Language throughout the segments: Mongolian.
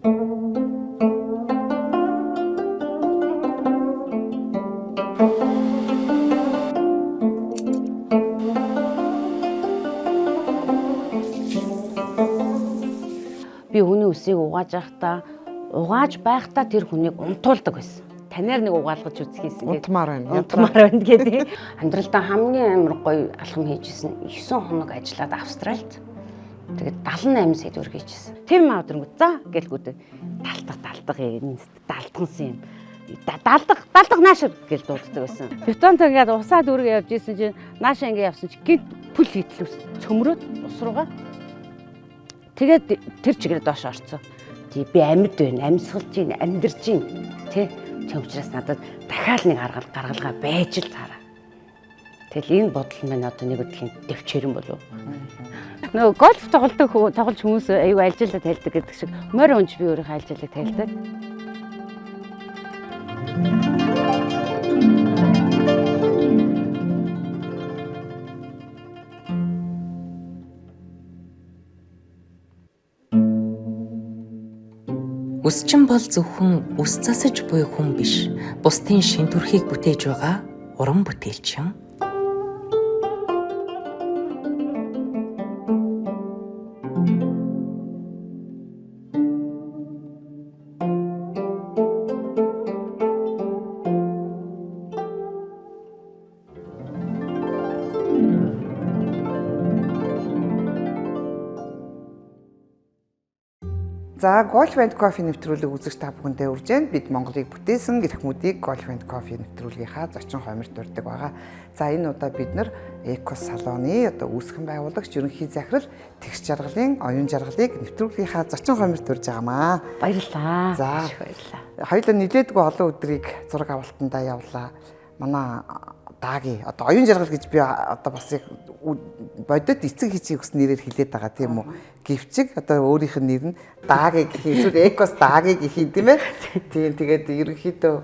Би хүний үсийг угааж байхдаа тэр хүнийг унтуулдаг байсан. Танаар нэг угаалгаж үзхийсэн гэдэг. Унтмаар байна гэдэг. Амьдралдаа хамгийн амар гоё алхам хийжсэн. 9 хоног ажиллаад Австралид. Тэгээд 78 сэдвэр хийжсэн. Тэр маа өдрөнгөө за гэлгүүд далдаг далдгансан юм. Далдаг наашир гэж дууддаг байсан. Бетонтой ингээд усаад үргэ явж исэн чинь наашаа ингээд явсан чинь гинт пүл хитлүүс цөмрөөд ус руугаа. Тэгээд тэр чигээр доош орцсон. Тий би амьд байна, амьсгалж байна, амьдарч байна. Тэ учраас надад дахиад нэг гаргалгаа байж л таараа. Тэгэл энэ бодол маань одоо нэг өдрийн дэвчээрэн болов. Нөгөө гольф тоглож хүмүүс аюу альжилаа тайлдаг гэдэг шиг морь унж би өөрийнхөө альжилыг тайлдаг. Үсчин бол зөвхөн үс засаж буй хүн биш. Бусдын шин төрхийг бүтээж байгаа уран бүтээлчин. За Golf and Coffee нэвтрүүлэг үзэж та бүхэндээ урьж байна. Бид Монголыг бүтээсэн эрх мэдийг Golf and Coffee нэвтрүүлгийнхаа зочин хомирт дурдаг байгаа. За энэ удаа бид нар Эко салоны үүсгэн байгуулагч ерөнхий захирал тэгш жаргалын оюун жаргалыг нэвтрүүлгийнхаа зочин хомирт дурж байгаамаа. Баярлалаа. За баярлалаа. Хоёулаа нилээдгүй олон өдрийг зураг авалтандаа явлаа. Манай Даагийн оюун жаргал гэж би бас яг бодит эцэг хийчих гэсэн нэрээр хэлээд байгаа тийм үү. Гэвчиг өөрийнх нь нэр нь Даагийн гэх юм эсвэл Экос Даагийн гэх юм тийм ээ. Тийм тэгээд ерөнхийдөө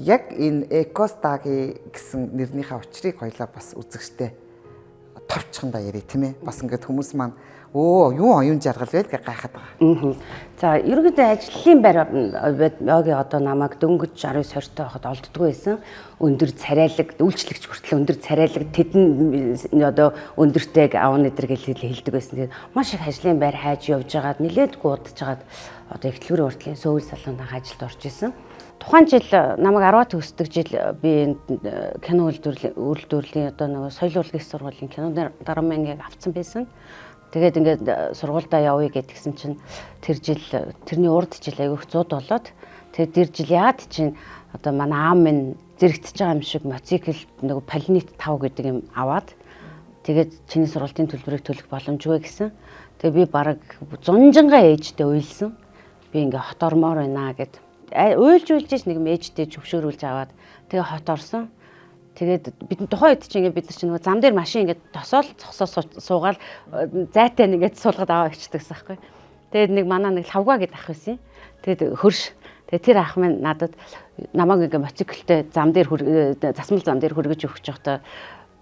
яг энэ Экос Даагийн гэсэн нэрнийхээ учрыг хоёлаа бас үзэгчтэй товчхондоо ярив тийм ээ. Бас ингээд хүмүүс маань юу оюун жаргал вэ гэж гайхаад байгаа. За ерөнхийдөө ажлын байр одоо намайг дөнгөж 19 20-той байхад олддгүй байсан. Өндөр царайлаг үйлчлэгч хүртэл өндөр царайлаг тэдэн одоо өндөртэйг аавн эдэр гэж хэлдэг байсан. Тэгээд маш их ажлын байр хайж явж байгаад нилээдгүй удажгаад одоо эхлэлгүүрийн уртлын сөүл салонд ажилд орж исэн. Тухайн жил намайг 10 төгсдөг жил би кино үйлдвэрлэлийн одоо нэг соёлын урлагийн сургуулийн кино дарамынгийг авсан байсан. Тэгээд ингээд сургуультай явъя гэдгсэн чинь тэрний урд жил айгүйх 100 болоод тэгээд тэр жил яад чинь одоо манай аав минь зэрэгтэж байгаа юм шиг мотоцикл нэг Полинит 5 гэдэг юм аваад тэгээд чиний сургуулийн төлбөрийг төлөх боломжгүй гэсэн. Тэгээд би бараг зунжингаа ээжтэй уйлсан. Би ингээ хот ормоор байна гэд уйлж нэг ээжтэй зөвшөөрүүлж аваад тэгээд хот орсон. Тэгээд бид тухайн үед чинь бид нар чинь нөгөө зам дээр машин ингээд тосоол цогсоо суугаад зайтай нэгээд суулгаад аваа ичдэг гэсэн байхгүй. Тэгээд нэг манай нэг лавга гэдэг ах байсан. Тэгээд хөрш. Тэгээд тэр ах минь надад намайг ингээд мотоциклтэй засмал зам дээр хөргөж өгч явахдаа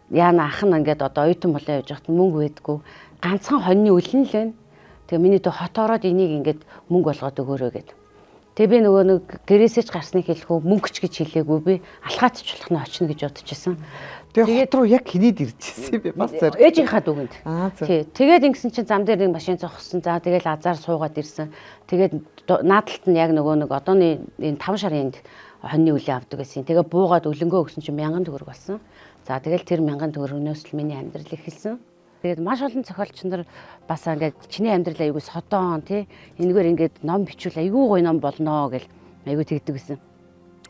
яана ах нь ингээд одоо оюутан болоо явж байхад мөнгө байдгүй. Ганцхан хоньны үлэн л байна. Тэгээд миний дэ хот ороод энийг ингээд мөнгө болгоод өгөөрэй гэд. Тэгээ би нөгөө нэг гэрээсэж гарсныг хэлэхүү мөнгөч гэж хэлээгүй би алхаатчлах нь очно гэж бодчихсон. Тэгээ хот руу яг хинээд ирчихсэн би бас зэрэг. Ээжийнхаа дүгэнд. Тий. Тэгээд ингэсэн чинь зам дээр нэг машин зогссон. За тэгэл азар суугаад ирсэн. Тэгээд наадталт нь яг нөгөө нэг одооны энэ 5 шарын хоньны үлээ авдаг гэсэн. Тэгээ буугаад өлөнгөө өгсөн чинь 1000 төгрөг болсон. За тэгэл тэр 1000 төгрөгнөөс л миний амьдрал эхэлсэн. Тэгээд маш олон зохиолч нар бас ингээд чиний амьдрал айгүй содон тий энэгээр ингээд ном бичвэл айгүй гоё ном болно гэл айгүй тэгдэг гэсэн.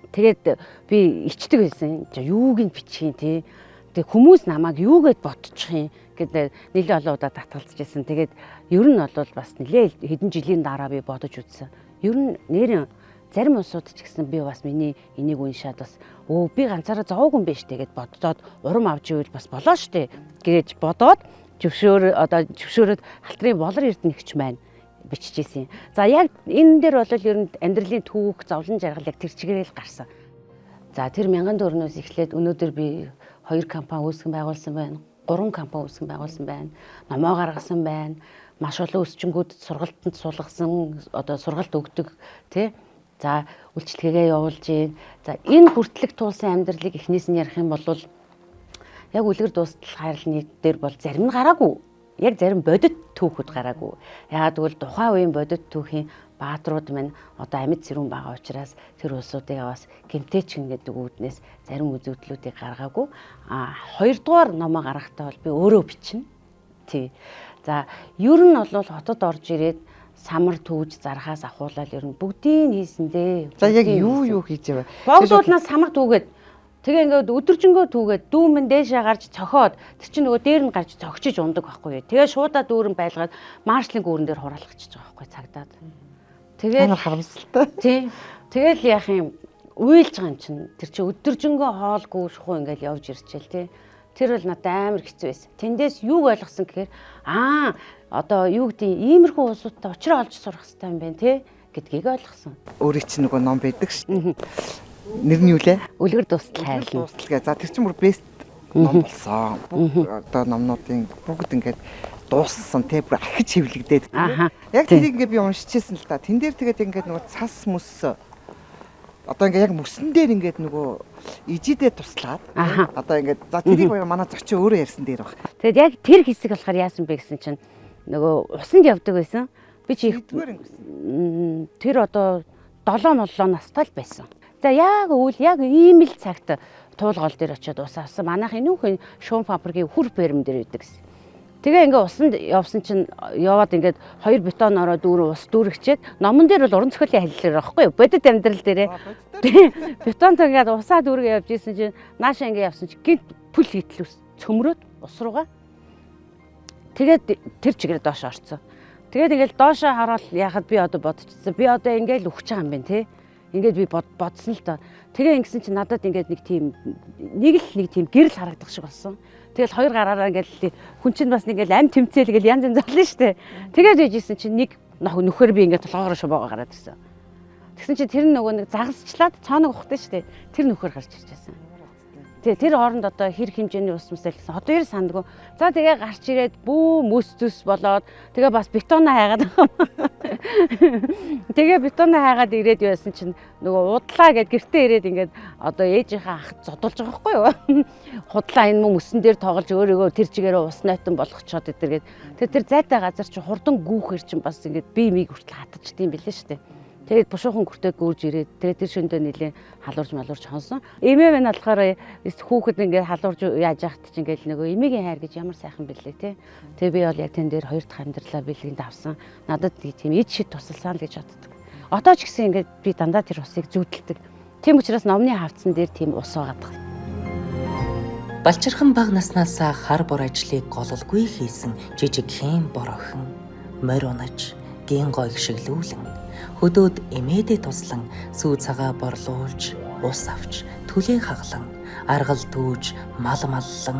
Тэгээд би ичдэг байсан. Юуг нь бичих юм тий. Тэгээд хүмүүс намайг юу гэд бодчих юм гэдэг нэлээ олон удаа татгалзаж байсан. Тэгээд ер нь бол бас нэлээ хэдэн жилийн дараа би бодож үзсэн. Ер нь нэрэн зарим усууд ч гэсэн би бас миний энийг уншаад бас би ганцаараа зовоогүй юм биш тэгээд боддоод урам авч ивэл бас болоо штэ гэж бодоод зөвшөөрөөд халтрын болор эрдэнэгч маань биччихсэн. За яг энэ дээр бол ер нь амьдралын түүх, зовлон жаргал яг тэр чигээрээ л гарсан. За тэр 1000 төгрөгнөөс эхлээд өнөөдөр би 2 компани үүсгэн байгуулсан байна. 3 компани үүсгэн байгуулсан байна. Номоо гаргасан байна. маш олон өсчингүүд сургалтанд суулгасан одоо сургалт өгдөг тий. За үйлчлэгээ явуулж гин. За энэ хүртэлх туулсан амьдралыг эхнээс нь ярих юм бол яг үлгэр дуустал хайрлны дээр бол зарим нь гараагүй. Яг зарим бодит түүхүүд гараагүй. Яагаад гэвэл тухайн үеийн бодит түүхийн баатрууд минь одоо амьд зэрүүн байгаа учраас тэр улсуудыг бас гэмтээч гэдэг үүднээс зарим үзэгдлүүдийг гаргаагүй. Хоёрдугаар номоо гаргахтаа бол би өөрөө бичнэ. Тий. За ер нь бол хотод орж ирээд самар түүж зархаас ахуулаад ер нь бүгдийг хийсэндээ. За яг юу хийж яваа? Богдуулнаас самар түүгээд тэгээ ингээд өдөржингөө түүгээд дүүмэн дээшээ гарч цохоод тэр чинь нөгөө дээр нь гарч цогчиж ундаг байхгүй юу. Тэгээ шуудаа дүүрэн байлгаад маршлын гүүрэн дээр хураалгачихж байгаа байхгүй цагтаад. Тэгээд харамсалтай. Тий. Тэгэл яах юм уйлж байгаа юм чинь тэр чинь өдөржингөө хоолгүй шухуу ингээд явж ирчихэл тий. Тэр бол надад амар хэцүү байсан. Тэндээс юу ойлгосон гэхээр одоо юу гэдэг иймэрхүү улсуудтай уулзраа олж сурах хэрэгтэй юм байна тий гэдгийг ойлгосон. Өөрийн чинь нөгөө ном байдаг шүү дээ. Нэр нь юу лээ? Үлгэр дуустал хайрлна. Дуустал гэ. За тэр чинь бүр бест ном болсон. Одоо номнуудын бүгд ингээд дууссан тий бүр ахиж хэвлэгдээд. Яг тэрийг ингээд би уншижсэн л да. Тэн дээр тэгээд ингээд нөгөө цас мөс одоо ингээд яг мөсөн дээр ингээд нөгөө ижидээ туслаад одоо ингээд за тэрийг манай зочин өөрөө ярьсан дээр баг. Тэгээд яг тэр хэсэг болохоор яасан бэ гэсэн чинь нөгөө усанд явдаг байсан. Би чи тэр одоо 7 настай л байсан. За яг ийм л цагт туулгол дээр очиод ус авсан. Манайхын нүүхэн шуун фабрикийн хүр бэрэм дээр үйдэг гэсэн. Тэгээ ингээ усанд явсан чинь яваад ингээд 2 бетон ороо дүүрэн ус дүүргчээд номон дээр бол уран зохиолын хэллэр байхгүй юу? Бодит амьдрал дээрээ. Бетонтой ингээд усаа дүүргээ явж исэн чинь наашаа ингээ явсан чинь гинт пүл хитлүүс цөмрөөд ус руугаа. Тэгээд тэр чигээр доош орцсон. Тэгээд ингээл доошоо хараад яхад би одоо бодчихсон. Би одоо ингээл үхэж байгаа юм байна те. Ингээд би бодсон л доо. Тэгээ ингэсэн чинь надад ингээд нэг тийм гэрэл харагдах шиг болсон. Тэгэл хоёр гараараа ингээл хүн чинь бас ингээл ам тэмцээл гэл янз янз болно штэ. Тэгээд ээжсэн чинь нэг нөхөр би ингээд толгоороо шубаага гараад ирсэн. Тэгсэн чинь тэр нөгөө нэг загасчлаад цаанаг ухдаг штэ. Тэр нөхөр гарч ирчихсэн. Тэгээ тэр хооронд одоо хэр хэмжээний ус мөсөл гэсэн. Одоо ер сандгүй. За тэгээ гарч ирээд бүү мөс зүс болоод тэгээ бас бетоноо хайгаад байгаа. Тэгээ бетоноо хайгаад ирээд байсан чинь нөгөө удлаа гэд гэртээ ирээд ингээд одоо ээжийнхээ ахад зодулж байгаа байхгүй юу? Худлаа энэ мөсөн дээр тоглож өөрийгөө тэр чигээрээ ус нойтон болгочоод идэргээд тэр зайтай газар чи хурдан гүүхэр чинь бас ингээд бие мийг хүртэл хатчихдсан юм билээ шүү дээ. Тэгээд бушуухан хүртээ гүрж ирээд тэгээд тэр шөндөө нилийн халуурж малуурж хонсон. Эмээ минь болохоор хүүхэд ингээд халуурж яаж яахт чинь ингээд нөгөө эмээгийн хайр гэж ямар сайхан бэлээ те. Тэгээд би бол яг тэн дээр 2 дахь амьдралаа бэлгэнд авсан. Надад тийм ид шид тусалсан л гэж боддог. Одоо ч гэсэн ингээд би дандаа тэр усыг зүудэлдэг. Тийм учраас номны хавцсан дээр тийм ус байгаа. Балчирхан бага наснаасаа хар бор ажлыг гололгүй хийсэн жижиг хэм бор охин морь унаж гин гойг шиглүүлэн хөдөөд эмээдээ туслан сүү цагаа борлуулж ус авч түлээ хаглан аргал дүүж мал маллан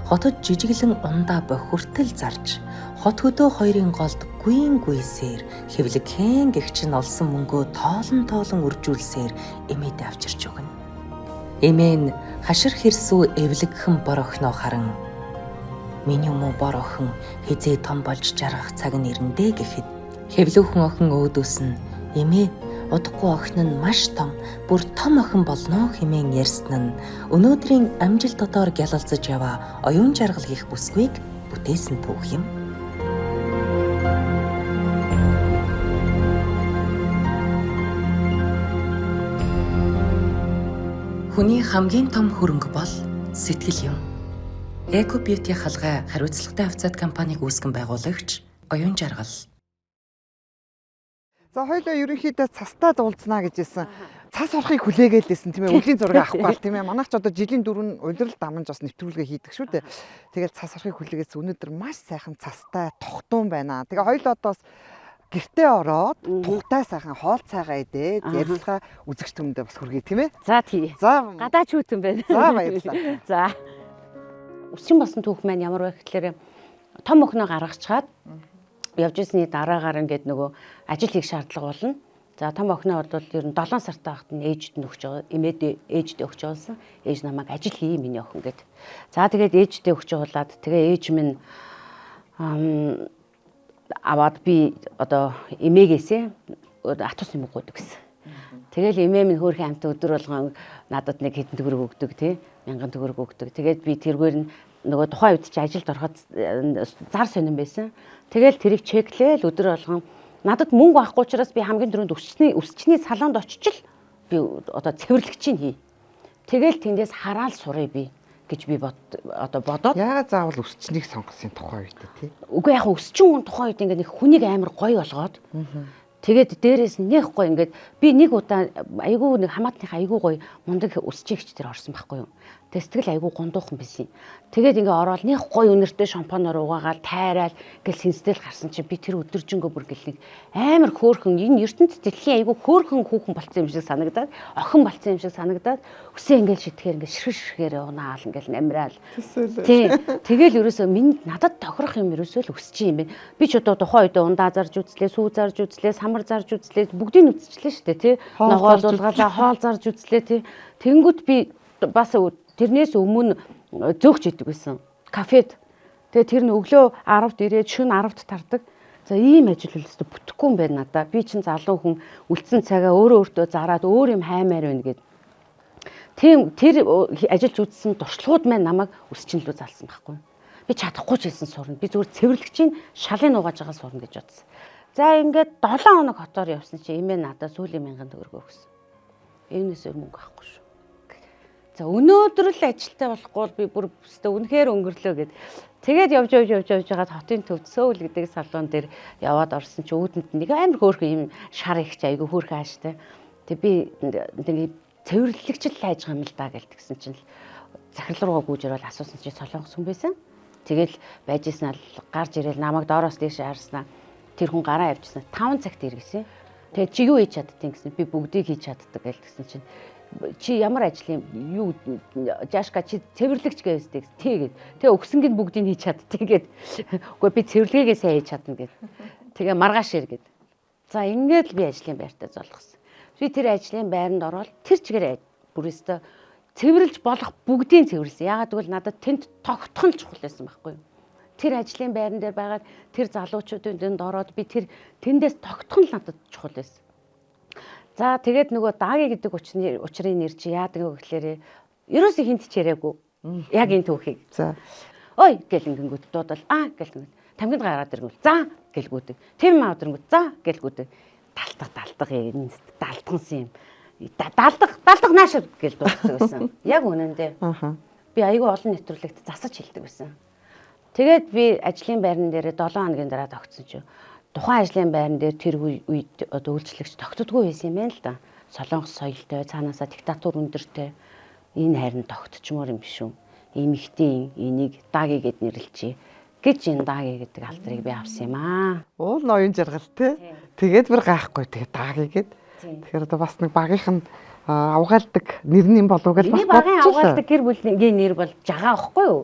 хотод жижиглэн ундаа бохиртэл зарж хот хөдөө хоёрын голд гүйн гүйсээр хэвлэгхэн гэгчин олсон мөнгөө тоолон үржүүлсээр эмээдээ авчирч өгнө. Эмээ нь хашир хэрсүү эвлэгхэн бор охиноо харан миний юм уу бор охин хизээ том болж жаргах цаг нь ирэндээ гэхэд хэвлүүхэн охин өөдөөс нь эмээ удахгүй охин нь маш том бүр том охин болно хэмээн ярьсан нь өнөөдрийн амжилт дотоор гялалзаж яваа оюун жаргал хийх бүсгүйг бүтээсэн түүх юм. Хүний хамгийн том хөрөнгө бол сэтгэл юм. Eco Beauty халгай хариуцлагатай авцад компаниг үүсгэн байгуулагч оюун жаргал. За хоёлоо ерөнхийдөө цастаа дуулцнаа гэжсэн. Цас орохыг хүлээгээл лээсэн тийм ээ. Үлийн зураг авахгүй бол тийм ээ. Манайх ч одоо жилийн дөрөв улирал дамж бас нэвтрүүлгээ хийдэг шүү дээ. Тэгэл цас орохыг хүлээгээс өнөөдөр маш сайхан цастай тогтуун байна. Тэгээ хоёлоо одоо бас гэртээ ороод тухтай сайхан хоол цайгаа идээд ярилцлага үзэгч түмэндээ бас хүргэе тийм ээ. За тий. За гадаач хүүтэн байна. За баярлалаа. За. Өсчин болсон түүх маань ямар вэ гэхээр том өхнөө гаргачаад явж ирсний дараагаар ингээд нөгөө ажил хийх шаардлага болно. За том охиноо бол ер нь 7 сартай байхад нь ээжд нь өгч байгаа. Эмээдээ ээждээ өгч байсан. Ээж намайг ажил хий миний охин гэд. За тэгээд ээждээ өгч явуулаад тэгээ ээж минь аваад би одоо эмээгээсээ атус юм гоодог гэсэн. Тэгэл эмээ минь хөөрхөн амт өдөр болгон надад нэг хэдэн төгрөг өгдөг тий 1000 төгрөг өгдөг. Тэгээд би тэргээр нь нөгөө тухайн үед чи ажилд ороход зар сонирн байсан. Тэгэл тэрийг чеклээл өдөр болгон надад мөнгө авахгүй учраас би хамгийн түрүүнд өсчний салонд очиж би одоо цэвэрлэгчийг хий. Тэгэл тэндээс хараал сурыг би гэж би бодоод яагаад заавал өсчнийг сонгосон тухай үед тий. Үгүй яг өсчин хүн тухайн үед ингээд нэг хүнийг амар гоё болгоод тэгээд дээрээс нь нэг гоё ингээд би нэг удаа айгүй нэг хамаатных айгүй гоё мундаг өсчихч тэр орсон байхгүй юу. Тэгээд сэтгэл айгүй гундуухан байсан. Тэгээд ингээ ороод нэг гоё үнэртэй шампанаар угаагаад тайраал гэл сэнстэл гарсан чи би тэр өдөржингөө бүр гэл нэг амар хөөхөн энэ ертөнд дэлхийн айгүй хөөхөн хүүхэн болцсон юм шиг санагдаад охин болцсон юм шиг санагдаад өсөө ингээл шитгэхээр ингээ ширхэр унаал ингээл намраал. Тий. Тэгэл ерөөсөө минь надад тохирох юм ерөөсөө л өсч юм бэ. Би ч одоо тухайн үед ундаа зарж үзлээ, сүү зарж үзлээ, самар зарж үзлээ, бүгдийг үзчихлээ шүү дээ тий. Ногоол дулгаалаа, хоол зарж үзлээ тий. Тэнгүүд би бас тэрнээс өмнө зөөгч идэг байсан. Кафед. Тэгээ тэр нь өглөө 10-д ирээд шөнө 10-д тардаг. За ийм ажил үлдсэн бүтэхгүй юм байна надаа. Би чинь залуу хүн үлдсэн цагаа өөрөө өөртөө зараад өөр юм хаймаар байна гэд. Тийм тэр ажиллаж үзсэн туршлагууд маань намайг өсчнөлөө залсан байхгүй. Би чадахгүй ч хэлсэн сурна. Би зүгээр цэвэрлэгчийн шалын нугааж байгаа сурна гэж бодсон. За ингээд 7 хоног хотоор явсан чи эмээ надад сүүлийн 1000 төгрөг өгсөн. Энэсээр мөнгө авахгүй шүү. За өнөөдөр л ажилтаа болохгүй би бүр өстө үнэхээр өнгөрлөө гэд. Тэгээд явж байгаад хотын төвд Сөүл гэдэг салон дээр яваад орсон чи үүдэнд нэг амар хөөрхөн юм шар ихч айгүй хөөрхөн ааштай. Тэг би нэг цэвэрлэгчл хайж байгаа юм л да гэлтгсэн чинь захирал руугаа гүйж ирэл асуусан чи солонгос хүн байсан. Тэгэл байжсэн л гарч ирэл намайг доороос дээш харснаа тэр хүн гараа явжсан 5 цагт иргэсэн. Тэгээд чи юу хийж чаддгийг гэсэн би бүгдийг хийж чаддаг гэлтгсэн чинь чи ямар ажил юм юу жашка чи цэвэрлэгч гэвэстэй тэгээд тэгээ өгсөнгөнд бүгдийг хийж чаддаг гэд үгүй би цэвэрлэгээгээ сайн хийж чадна гэд тэгээ маргааш ир гэд за ингээд л би ажлын байртаа золгосон би тэр ажлын байранд ороод тэр чигээр бүрээсээ цэвэрлж болох бүгдийг цэвэрлсэн ягаад гэвэл надад тэнд тогтхон л чухал байсан байхгүй юу тэр ажлын байран дээр байгаа тэр залуучуудын дэнд ороод би тэр тэндээс тогтхон л надад чухал байсан. За тэгээд нөгөө Даги гэдэг учрын нэр чи яадаг вэ гэхлээрээ ерөөсөө хинт ч яриаггүй. Яг энэ түүхийг. За. Ой гэл ингэнгүүт дуудал гэл ингэ. Тамгинд гараад иргүүл. За гэлгүүдэг. Тэм маад иргүүл. За гэлгүүдэг. Далтах энэ далтгансан юм. Далдах нааш гэл дууддаг байсан. Яг үнэндээ. Би айгүй олон нэвтрүүлэгт засаж хэлдэг байсан. Тэгээд би ажлын байран дээр 7 хоногийн дараа тогтсон чи тухайн ажлын байран дээр тэр үед одоо үйлчлэгч тогтдоггүй байсан юм байна л да. Солонгос соёлтой, цаанаасаа диктатур өндөртэй энэ харин тогтчмоор юм биш үү? Эмэгтэй энийг Даги гэд нэрлэлчээ. Гэж энэ Даги гэдэг алдрыг би авсан юм аа. Уул ноён жаргал те. Тэгээд бүр гайхгүй тэгээд Даги гэд. Тэгэхээр одоо бас нэг багийнх нь авгаалдаг нэрний болов гэж бас багийн авгаалдаг гэр бүлийн нэр бол жагаа ахгүй юу?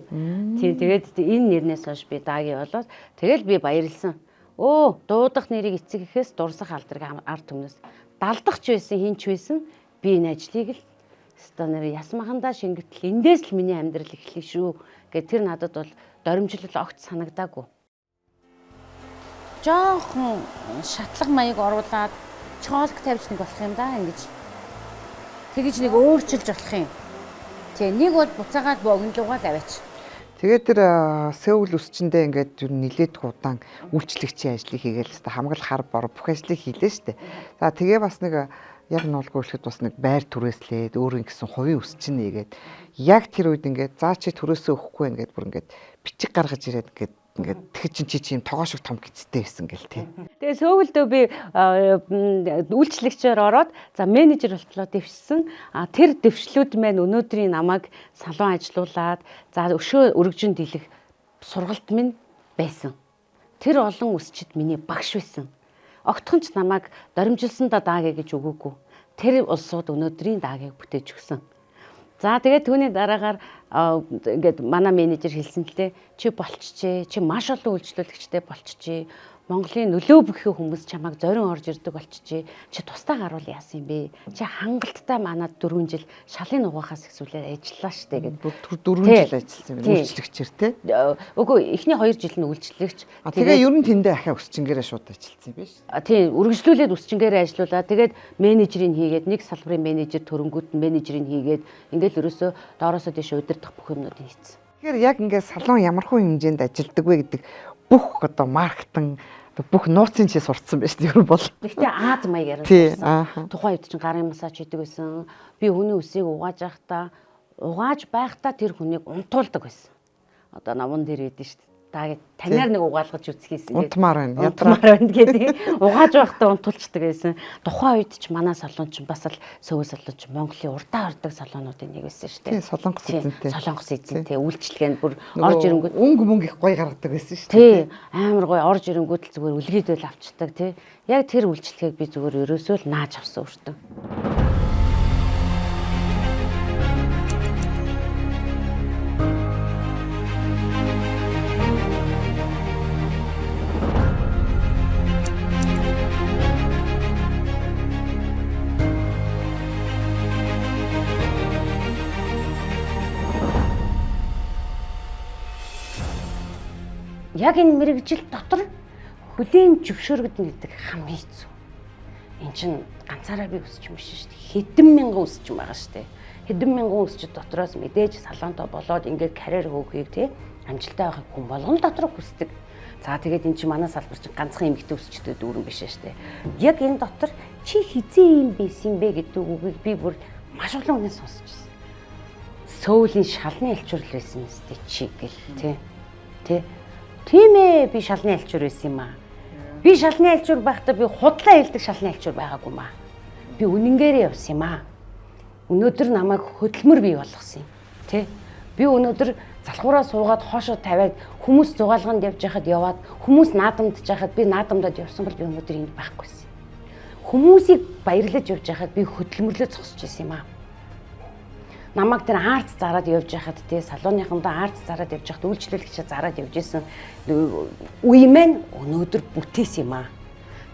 Тийм тэгээд энэ нэрнээс хойш би Даги болоод тэгэл би баярлсан. Дуудах нэрийг эцэг гэхээс дурсах алдрыг ард түмнээс далдах ч байсан хин ч байсан би энэ ажлыг л станаар ясмахандаа шингэтэл эндээс л миний амьдрал эхлэх шүү гэт тэр надад бол доримжлол огт санагдаагүй. Жохон шатлаг маяг оруулаад чоолк тавьж нэг болох юм да ингэж. Тэгэж нэг өөрчилж болох юм. Тэг нэг бол буцаагаад богинолгоо л аваач. Тэгээд тэр Сөүл өсчөндөө ингээд юу нилээдэх удаан үйлчлэгчийн ажлыг хийгээл хэвээр хамгаал хар бор бүх ажлыг хийлээ штэ. За тэгээ бас нэг яг нуулгүй ихэд бас нэг байр түрээслээд өөр ингэсэн хувийн өсчин нэгээд яг тэр үед ингээд заа чи түрээсээ өгөхгүй ингээд бүр ингээд бичиг гаргаж ирээд ингээд тэгэж чи юм тогоо шиг том гизтэй байсан гэл тий. Тэгээ Сөүлдөө би үйлчлэгчээр ороод за менежер болтлоо дэвшсэн. Тэр дэвшлүүд маань өнөөдрийн намайг салон ажилуулад за өшөө өргөжин дийлэх сургалт минь байсан. Тэр олон өсчид миний багш байсан. Огтхон ч намайг доримжилсандаа Даги гэж өгөөгүй. Тэр улсууд өнөөдрийн Дагиг бүтээж өгсөн. За тэгээд түүний дараагаар ингээд манай менежер хэлсэн лээ чи болчихжээ чи маш олон үйлчлүүлэгчтэй болчихжээ Монголын нөлөө бүхий хүмүүс чамайг зорин орж ирдэг болчихжээ. Чи тусдаа гаруул яасан юм бэ? Чи хангалттай манад 4 жил шалын угаахаас ихсүүлээд ажиллаа штэ гэдэг. 4 жил ажилласан юм үйлчлэгчээр те. Үгүй эхний 2 жил нь үйлчлэгч. Тэгээ ер нь тэндээ ахаа өсчингээрээ шууд ажилласан юм биш. Тийм үргэлжлүүлээд өсчингээрээ ажиллаулаа. Тэгээд менежерийг хийгээд нэг салбарын менежер төрөнгүүт нь менежерийг хийгээд ингээл ерөөсөө доороосоо тийш удирдах бүх юмнуудыг хийцэн. Тэгэхээр яг ингээд салон ямар хөө хэмжээнд ажилдаг вэ гэдэг бүх одоо маркетинг бүх нууцын чи сурцсан байж тээ ер нь бол. Гэхдээ Аз маягаар сурсан. Тухайн үед чинь гарын массаж хийдэг байсан. Би хүний үсийг угааж байхдаа тэр хүнийг унтуулдаг байсан. Одоо намун дээр идэв шүү дээ. Та танаар нэг угаалгаж үзхийсэн гэдэг. Унтмаар байна. Ядмаар байна гэдэг. Угааж байхдаа унтуулцдаг байсан. Тухайн үед ч манай салон ч бас л сөвөө салон ч Монголын урдаа ордог салонуудын нэг байсан шүү дээ. Тийм солонгос эзэнтэй. Солонгос эзэнтэй үйлчлэгэнд бүр орж ирэнгүүт мөнгө их гоё гаргадаг байсан шүү дээ. Тий, амар гоё орж ирэнгүүт л зүгээр үлгийдэл авчдаг тий. Яг тэр үйлчлэгийг би зүгээр ерөөсөө л нааж авсан өртөө. Яг энэ мэрэгжил дотор хүлээн зөвшөөрөгдөн гэдэг хамгийн хэцүү. Энд чинь ганцаараа би өсч юм биш шүү дээ. Хэдэн мянган өсч юм байгаа шүү дээ. Хэдэн мянган өсчд дотроос мэдээж салонтой болоод ингээд карьер хөөхийг тий амжилттай байхыг хүн болгон дотор хүсдэг. За тэгээд эн чинь манай салбар чинь ганцхан эмэгтэй өсчдөд дүүрэн биш шүү дээ. Яг энэ дотор чи хизээ юм байсан бэ гэдэг үгийг би бүр маш олон хүнээс сонсч байсан. Сөүлийн шалны элчүүрл байсан мэт чи гэл тий. Тий. Тийм ээ би шалны альчуур байсан юм аа. Би шалны альчуур байхдаа би худлаа хэлдэг шалны альчуур байгаагүй маа. Би үнэнгээрээ явсан юм аа. Өнөөдөр намайг хөдөлмөр бий болгосон юм. Тэ? Би өнөөдөр залхуураа суугаад хоошоо тавиад хүмүүс зугаалганд явж байхад яваад хүмүүс наадамдж байхад би наадамдад явсан бол би өнөөдөр энд байхгүйсэн. Хүмүүсийг баярлаж явж байхад би хөдөлмөрлөө зогсож байсан юм аа. Намайг тэр арт зараад явж байхад тий салууныхандаа арт зараад явж байхад үйлчлүүлэгчээ зараад явж исэн үе маань өнөөдөр бүтээсэн юм аа.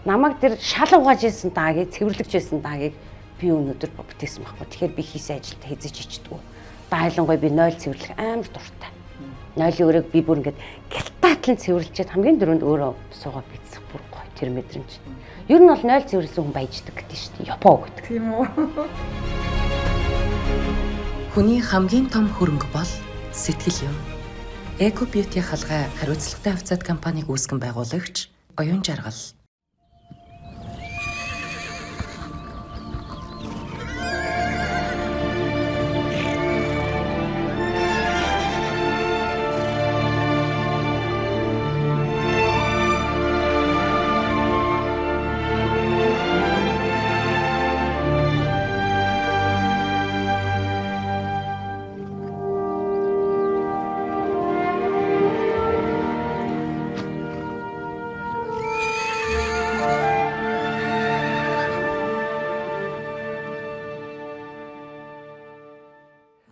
Намайг тэр шал угааж исэн даагийг цэвэрлэгч байсан даагийг би өнөөдөр бүтээсэн байхгүй. Тэгэхээр би хийсэн ажилд хэзэж ичдэггүй. Дайлангуй би 0 цэвэрлэх амар дуртай. 0-ийн өрөөг би бүр ингээд гялтаатлан цэвэрлжээд хамгийн дөрөнд өөрөө суугаа бицэх бүр гоё тэр мэдрэмж. Ер нь бол 0 цэвэрлсэн хүн баяждаг гэдэг шүү дээ. Япоо гэдэг. Тийм үү. Хүний хамгийн том хөрөнгө бол сэтгэл юм. Eco Beauty халгай хариуцлагатай хавцад компаниг үүсгэн байгуулагч Оюун Жаргал.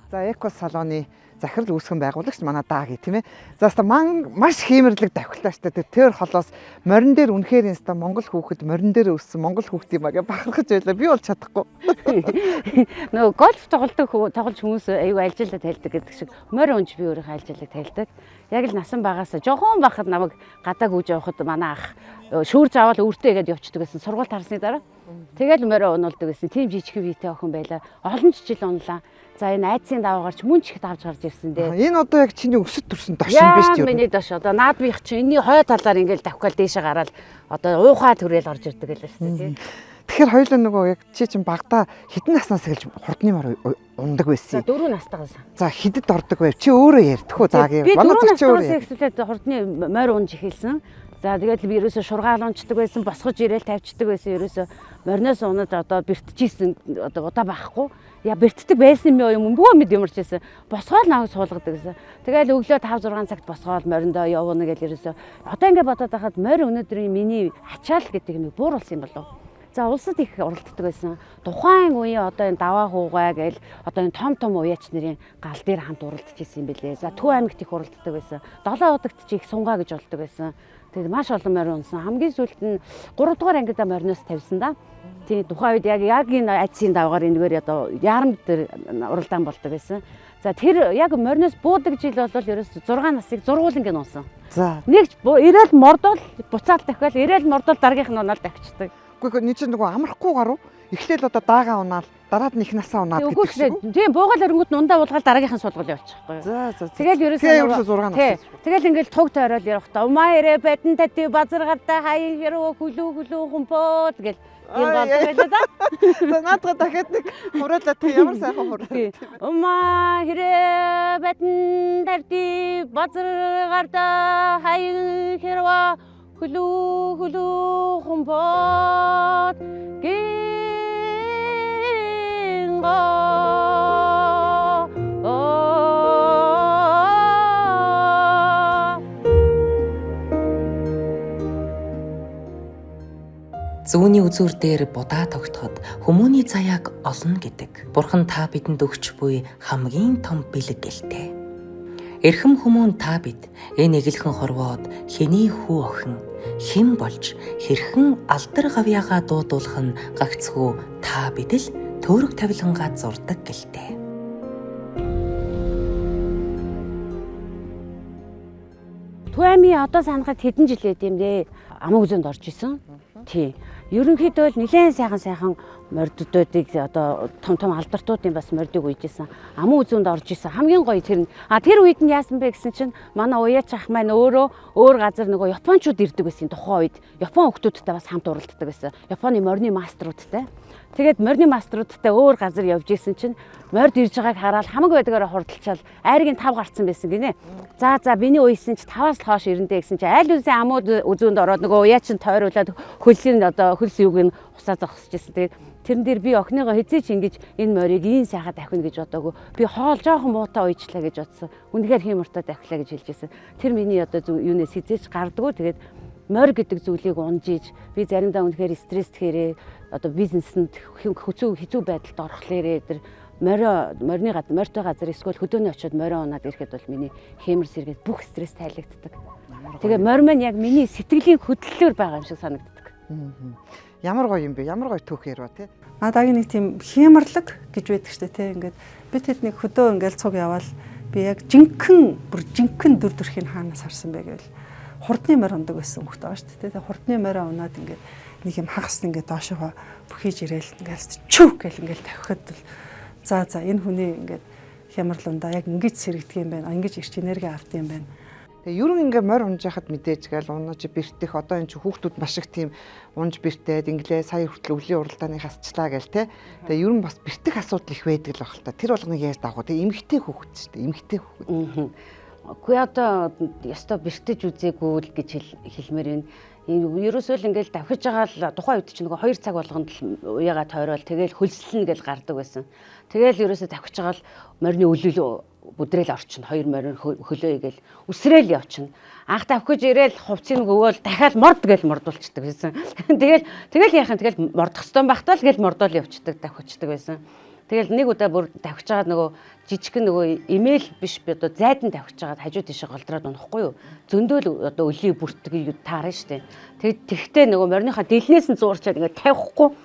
За эко салоны захирал үүсгэн байгуулагч манай Дааги тийм ээ. За хаста маш хиймэрлэг давхилтааштай тэр холоос морин дээр үнэхээр инста Монгол хүүхэд морин дээр өссөн Монгол хүүхд юм аа гэж бахархаж байлаа. Би бол чадахгүй. Нөгөө гольф тоглож хүмүүс аюу альжилаад тайлдаг гэдэг шиг морин унж би өөрийнхөө альжилаад тайлдаг. Яг л насан багаасаа жохон байхад намайг гадаа гүйж явахад манай ах шүүрж аваад өөртөө игээд явчихдаг гэсэн сургууль тарсны дараа. Тэгэл морин унуулдаг гэсэн. Тим жижиг биетэй охин байлаа. Олон жижиг унлаа. За энэ айдсын даваагаар ч мөн ч их давж гарч ирсэн дээ. Энэ одоо яг чиний өсөд төрсөн дошин биш үү? Миний дош одоо наадмынх чи энэний хой талаар ингээл давхгаал дээшээ гараад одоо уухай төрөөл орж ирдэг байлаа шүү дээ. Тэгэхээр хоёулаа нөгөө яг чи чинь багтаа хідэн наснаас эхэлж хурдны мар ундаг байсан. 4 настайгаас. За хідэд ордог байв. Чи өөрөө ярьдах уу заагийн. Манай зочид өөрөө эхлээд хурдны морь унж эхэлсэн. За тэгээд би ерөөсө шургаал унцдаг байсан, босгож ирээл тавьчихдаг байсан. Ерөөсө мориноос унаад одоо бэртчихсэн одоо удаа байхгүй. Я бэртдэг байсан юм бөө мэд юмарч байсан. Босгоол наваг суулгадаг гэсэн. Тэгээд өглөө 5-6 цагт босгоол мориндоо явна гэж ерөөсө. Одоо ингэ бодоод байхад морь өнөөдрийн миний ачаал гэдэг юм бууруулсан юм болов. За улсад их оролддог байсан. Тухайн үеийн одоо энэ даваа хуугай гээл одоо энэ том уяач нарын гал дээр хамт уралдаж исэн юм бэлээ. За Төв аймагт их уралддаг байсан. 7 удагт ч их сунгаа гэж болдог байсан. Тэгээд маш олон морь унсан. Хамгийн сүүлд нь 3 дугаар ангидаа мориноос тавьсан да. Тийм тухайн үед яг энэ айдсын давгаар энэгээр одоо яарам дээр уралдаан болдог байсан. За тэр яг мориноос буудаг жил бол ерөөс 6 насыг зургуулангийн унсан. За. Нэг ирээл мордол буцаал дахиад ирээл мордол дараагийнх нь унаал дахичдаг. Үгүй нэг чинь нөгөө амрахгүй гарав. Эхлээл одоо даагаа унаал, дараад нь их насаа унаад гэдэг шиг. Тийм буугаал өрөнгөт нь ундаа уулгаал дараагийнх нь суулгал явчихгүй. За. Тэгэл ерөөсөө 6 нас. Тэгэл ингээл туг тойрол явахдаа умаа ирээ бадэн тати базаргартаа хаян хэрүү хүлүү хумпоо тэгэл юм болдог байлаа да. За наадга дахиад нэг хураалаа тэг ямар сайхан хураалаа. Умаа хэрээ бадэн тати базаргартаа хаян хэрүү хүлүү хумпоо Зүүнний үзүүр дээр будаа тогтоход хүмүүний заяаг олно гэдэг. Бурхан та бидэнд өгч буй хамгийн том бэлэг гэлтэй. Эрхэм хүмүүн та бид энэ эглэхэн хорвоод хэний хүү охин хэн болж хэрхэн алдар гавьяага дуудуулах нь гагцхүү та бидэл төөрөг тавилангаа зурдаг гэлтэй. Туами одоо санахад хэдэн жил байд юм дээ. Амаг үзэнд орж исэн. Тий. Ерөнхийдөө л нэлээд сайхан морддуудыг одоо том алдартуудын бас мордыг үйжсэн. Аман үзүүнд орж исэн. Хамгийн гоё тэр нь. Тэр үед нь яасан бэ гэсэн чинь манай уяач ах маань өөрөө өөр газар нөгөө японочууд ирдэг байсан тухайн үед. Япон хүмүүстэй бас хамт уралддаг байсан. Японы морины мастеруудтай. Тэгээд морины мастеруудтай өөр газар явж исэн чинь морд ирж байгааг хараад хамаг байдгаараа хурдалчаал айрыг нь 5 гарцсан байсан гинэ. За биний уйсан чи 5-аас л хойш ирэндээ гэсэн чи аль үсэн амууд үзүүнд ороод нөгөө уяач нь тойруулаад хөлсийн одоо хөлс юуг нь усаа зогсчихсэн. Тэгээд тэрэн дээр би охиныгоо хизээч ингэж энэ морийг ийм сайхан давхина гэж бодоагүй. Би хоол жоохон муутай уйчлаа гэж бодсон. Үнэхээр хиймуртай давхлаа гэж хэлжсэн. Тэр миний одоо юунаас хизээч гардггүй. Тэгээд морь гэдэг зүйлийг унжиж би заримдаа үнэхээр стресстэхээрээ одоо бизнесэнд хэцүү байдалд орохлээрээ тэр морьтой газар эсвэл хөдөөний очиод морио унаад ирэхэд бол миний хэмэр сэргээд бүх стресс тайлагддаг. Тэгээ морь маань яг миний сэтгэлийн хөдлөлөөр байгаа юм шиг санагддаг. Ямар гоё юм бэ? Ямар гоё түүх яруу те. Надад нэг тийм хямрлаг гэж байдаг штэ те. Ингээд бид хэд нэг хөдөө ингээл цуг яваал би яг жинхэнэ дүр төрхийг хаанаас харсан бэ гэвэл хурдны морь ундаг байсан хөхт байгаа штэ те. Хурдны морь унаад ингээд нэг юм хагас ингээд доошоо бүхийж ирээл ингээд чүв гэл ингээд тавихад л за энэ хүний ингээд хямрлундаа яг ингэж сэрэгдэх юм байна. Ингэж ирч энерги авт юм байна. Тэгээ ерөн ингээ морь унж яхад мэдээж гээл унаж бэртэх одоо энэ ч хүүхдүүд маш их тийм унж бэртээд инглээ сая хүртэл өвлийн уралдааны хасчлаа гээл те. Тэгээ ерөн бас бэртэх асуудал их байдаг л баг л та. Тэр болгоныг яаж дагуу те эмгтэй хүүхэд шүү дээ. Эмгтэй хүүхэд. Үгүй одоо ёстой бэртэж үзээгүй л гэж хэлмээр байна. Ерөөсөө л ингээл давхиж байгаа л тухайн үед чинь нөгөө 2 цаг болгонд л уяага тойрол тэгэл хөлслөн гэж гардаг байсан. Тэгэл ерөөсөө давхиж байгаа л морины өлөл бүдрээл орчин 2 морин хөлөө игээл үсрээл явчин. Анх давхиж ирээл хувцсыг өгөөл дахиад морд гэж мордуулцдаг байсан. Тэгэл яахан тэгэл мордох стон багтаал гэл мордоол явцдаг давхичдаг байсан. Тэгэл нэг удаа бүр давхиж байгаа нөгөө жижигхэн нөгөө имэйл биш би одоо зайдан давхиж байгаа хажуу тийшээ голдроод унахгүй юу. Зөндөөл одоо өлийг бүртгэе таарна штэ. Тэгтээ нөгөө морныхаа дэлнээс нь зуурчаад ингээд тавихгүй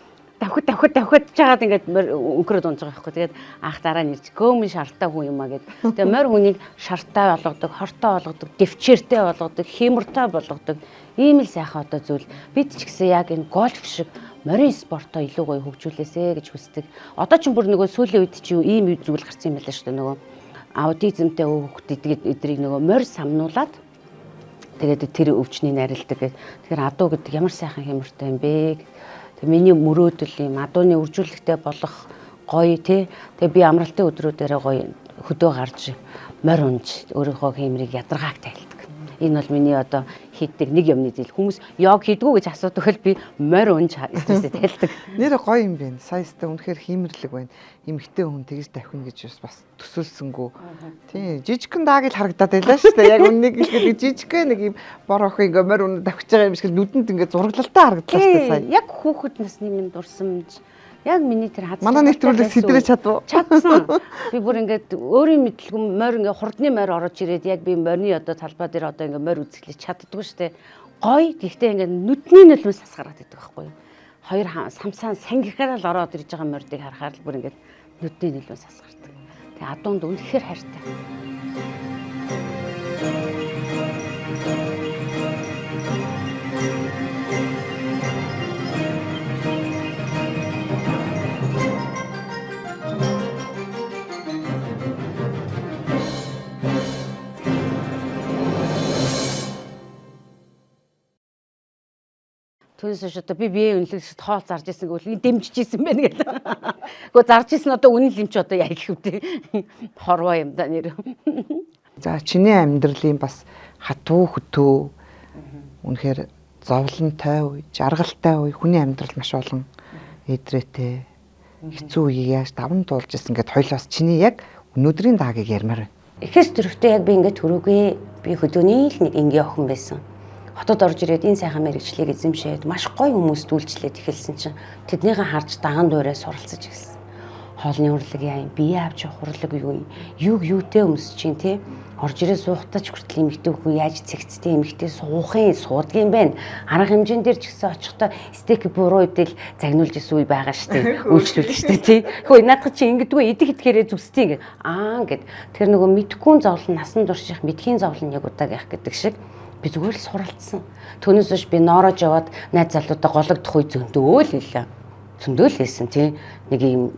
давхид жагаад ингээд өнгөрөөд унж байгаа байхгүй. Тэгээд анх дараа нь ирж гөөмн шартай хүн юм а гэд. Тэгээд морь хүнийг шартай болгодог, хортой болгодог, дэвчээртэй болгодог, хиймуртай болгодог. Ийм л сайхан одоо зүйл. Бид ч гэсэн яг энэ гольф шиг морин спортоо илүү гоё хөгжүүлээсэ гэж хүсдэг. Одоо ч бүр нөгөө сүүлийн үед чи ийм зүйл гарсан юм байна шүү дээ. Нөгөө аутизмтай хүүхдүүд эдрийг нөгөө морь самнуулаад тэгээд тэр өвчнийг нарилдаг. Тэгэхээр адуу гэдэг ямар сайхан хэмэртэй юм бэ? Миний мөрөөдөл юм адууны үржүүлэлттэй болох гоё тий. Тэгээ би амралтын өдрүүдээрээ гоё хөдөө гарч морь унж өөрийнхөө хэмрийг ядаргааг тайлдаг. Энэ бол миний одоо хийдэг нэг юмны зээл. Хүмүүс йог хийдгүү гэж асуудаг хэл би морь унж стрессээ тайлдаг. Нэр гоё юм байна. Саястай үнэхээр хиймэрлэг байна. Эмэгтэй хүн тэгж давхина гэж бас төсөөлсөнгөө. Тийм жижигхэн дааг л харагдаад байлаа шүү дээ. Яг үннийг хэлэхэд жижигхэн нэг юм бор охин ингээ морь унаа давхиж байгаа юм шиг нүдэнд ингээ зураглалтай харагдлаа шүү дээ сая. Яг хүүхэд насны минь дурсан яг миний тэр хаз. Манай нэвтрүүлэг сэдрэж чадв. Чадсан. Би бүр ингээд өөрийн мэдлэгэн морь ингээд хурдны морь орож ирээд яг би морьны одоо талбай дээр одоо ингээд морь үзэхлээр чаддгүй штэ. Гоё. Гэхдээ ингээд нүдний нөлөөс сасгараад байдаг байхгүй юу? Хоёр самсаа сангихаараа л ороод ирж байгаа мордыг харахаар л бүр ингээд нүдний нөлөөс сасгардаг. Тэгээ адуунд үнэхээр хайртай. Түүнээс одоо би бие үнэлэгч хоол зарж исэн гэвэл дэмжиж исэн байна гэдэг. Гэхдээ зарж исэн одоо үнэл юм чи одоо яг их үгүй. Хорвоо юм да нэр. За чиний амьдралын бас хатуу хөтөө үнэхээр зовлонтой үе, жаргалтай үе, хүний амьдрал маш олон эдрээтэй хэцүү үеийг яаж даван туулж исэн гэд хоёлоос чиний яг өнөөдрийн даагийг ярмаар байна. Ихэс төрөвтэй яг би ингээд төрөөгүй. Би хөдөөний л нэг энгийн охин байсан. Хотод орж ирээд энэ сайхан мэрэгчлийг эзэмшээд маш гоё хүмүүст үйлчлээд эхэлсэн чинь тэднийгээ харж даган дуурай суралцаж эхэлсэн. Хоолны урлаг яа юм, бие авч явах урлаг юу юм, юг юутэй өмсөж чинь тий. Орж ирээд суухтаж хүртэл эмэгтэй хүү яаж цэгцтэй эмэгтэй суухын суудгийн байна. Арга хэмжээнд дээр ч гэсэн очихдоо стейк буруу идэл загнуулж исэн үе байгаа штэ. Үйлчлүүлэх штэ тий. Хөөе наадах чи ингэдэггүй идэх итгэхээрээ зүстэй ингэ. Гэд тэр нөгөө мэдхүүн зовлон насан турших мэдхийн зовлон яг удааг явах гэдэг шиг би зүгээр л суралцсан. Түүнээс биш би ноорож яваад найз залуудаа гологдох үе зөндөөл хэлээ. Зөндөөл хэлсэн тий. Нэг юм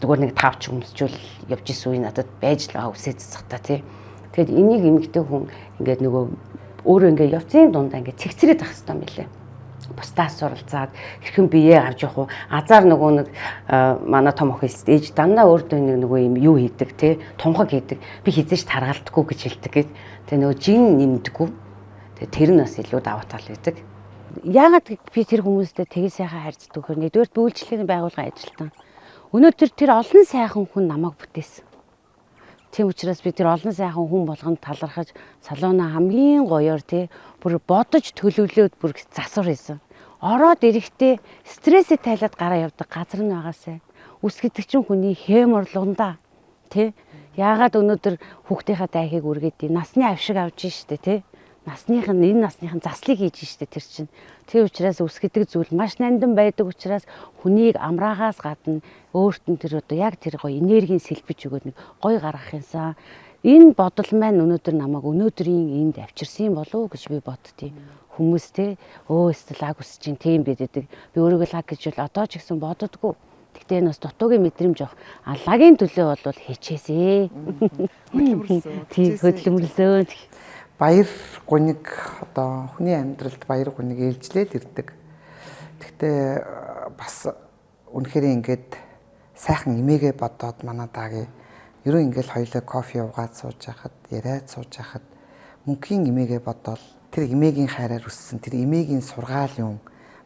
зүгээр нэг тавч өмсчүүл явж исэн үе надад байж л байгаа үсээ цэцгата тий. Тэгэд энийг эмэгтэй хүн ингээд нөгөө өөрөө ингээд явцын дундаа ингээд цэгцрээд ах хэвээр мэлээ. Бусдаас суралцаад хэрхэн биеэ авч явах уу? Азар нөгөө нэг манай том охин ээж дандаа өөртөө нөгөө юм юу хийдэг тий. Тунхаг хийдэг. Би хизээш таргаалдаггүй гэж хэлдэг гээд. Тэгээ нөгөө жин нэмдэггүй. Тэгээ тэр нь бас илүү даваа тал байдаг. Яагаад би тэр хүмүүстэй тэгээ сайхан харьцдаг вэ? Нэгдүгээр үйлчлэлийн байгууллагын ажилтан. Өнөөдөр тэр олон сайхан хүн намайг бүтээсэн. Тийм учраас би тэр олон сайхан хүн болгонд талархаж салоноо хамгийн гоёор тий бүр бодож төлөвлөөд бүр засвар хийсэн. Ороод ирэхдээ стрессээ тайлаад гараа явдаг газар нь байгаасай. Үс гэдэг чинь хүний хэморлундаа тий. Яагаад өнөөдөр хүүхдийнхаа дайхыг үргээд насны авшиг авж штэ тий. Энэ насныхын заслыг хийж штэ тэр чинь. Тэр учраас үс гэдэг зүйл маш нандин байдаг учраас хүнийг амраагаас гадна өөрт нь тэр одоо яг тэр гоё энергийн сэлбэж өгөөд нэг гоё гаргах юмсан. Энэ бодол маань өнөөдөр намайг өнөөдрийн энд авчирсан болов уу гэж би боддتي. Хүмүүс те эсвэл лаг үсэж чинь тийм гэдэг. Би өөрийгөө лаг гэж бол одоо ч гэсэн боддоггүй. Гэхдээ энэ бас дутуугийн мэдрэмж авах. Лагийн төлөө бол хичээсэ. Тийм хөдөлмөрлөө. Баяр гуниг одоо хүний амьдралд баяр гуниг ээлжлээд ирдэг. Гэхдээ бас үнэхээр ингээд сайхан имээгээ бодоод манай даагийн ерөн ингээл хоёлаа кофе уугаад сууж байхад, яриад сууж байхад мөнхийн имээгээ бодоод тэр имээгийн хайраар өссөн тэр имээгийн сургаал юм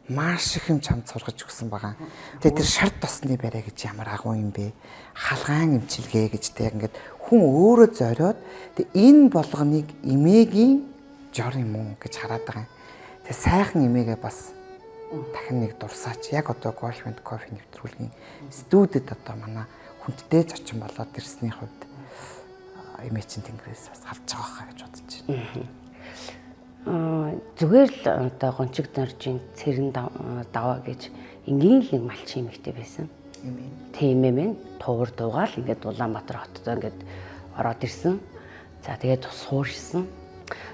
маш их юм чамд сургаж өгсөн байгаа. Тэгээ тэр шарт тосны барай гэж ямар агуу юм бэ? Халгаан имчилгээ гэж тэг ингээд хүн өөрөө зориод тэг энэ болгоныг имээгийн жор юм уу гэж хараад байгаа юм. Тэг сайхан имээгээ бас дахин нэг дурсаач. Яг одоо Golf and Coffee нэвтрүүлгийн студид одоо манай хүндтэй зочин болоод ирсний хувьд имээчин тэнгэрээс бас харж байгаа хаа гэж бодож байна. Зүгээр л одоо гончиг наржийн цэрэн даваа гэж энгийн л нэг малчин эмэгтэй байсан. Тийм ээ. Туур дуугаал ингээд Улаанбаатар хотод ингээд ороод ирсэн. За тэгээд суурьсан.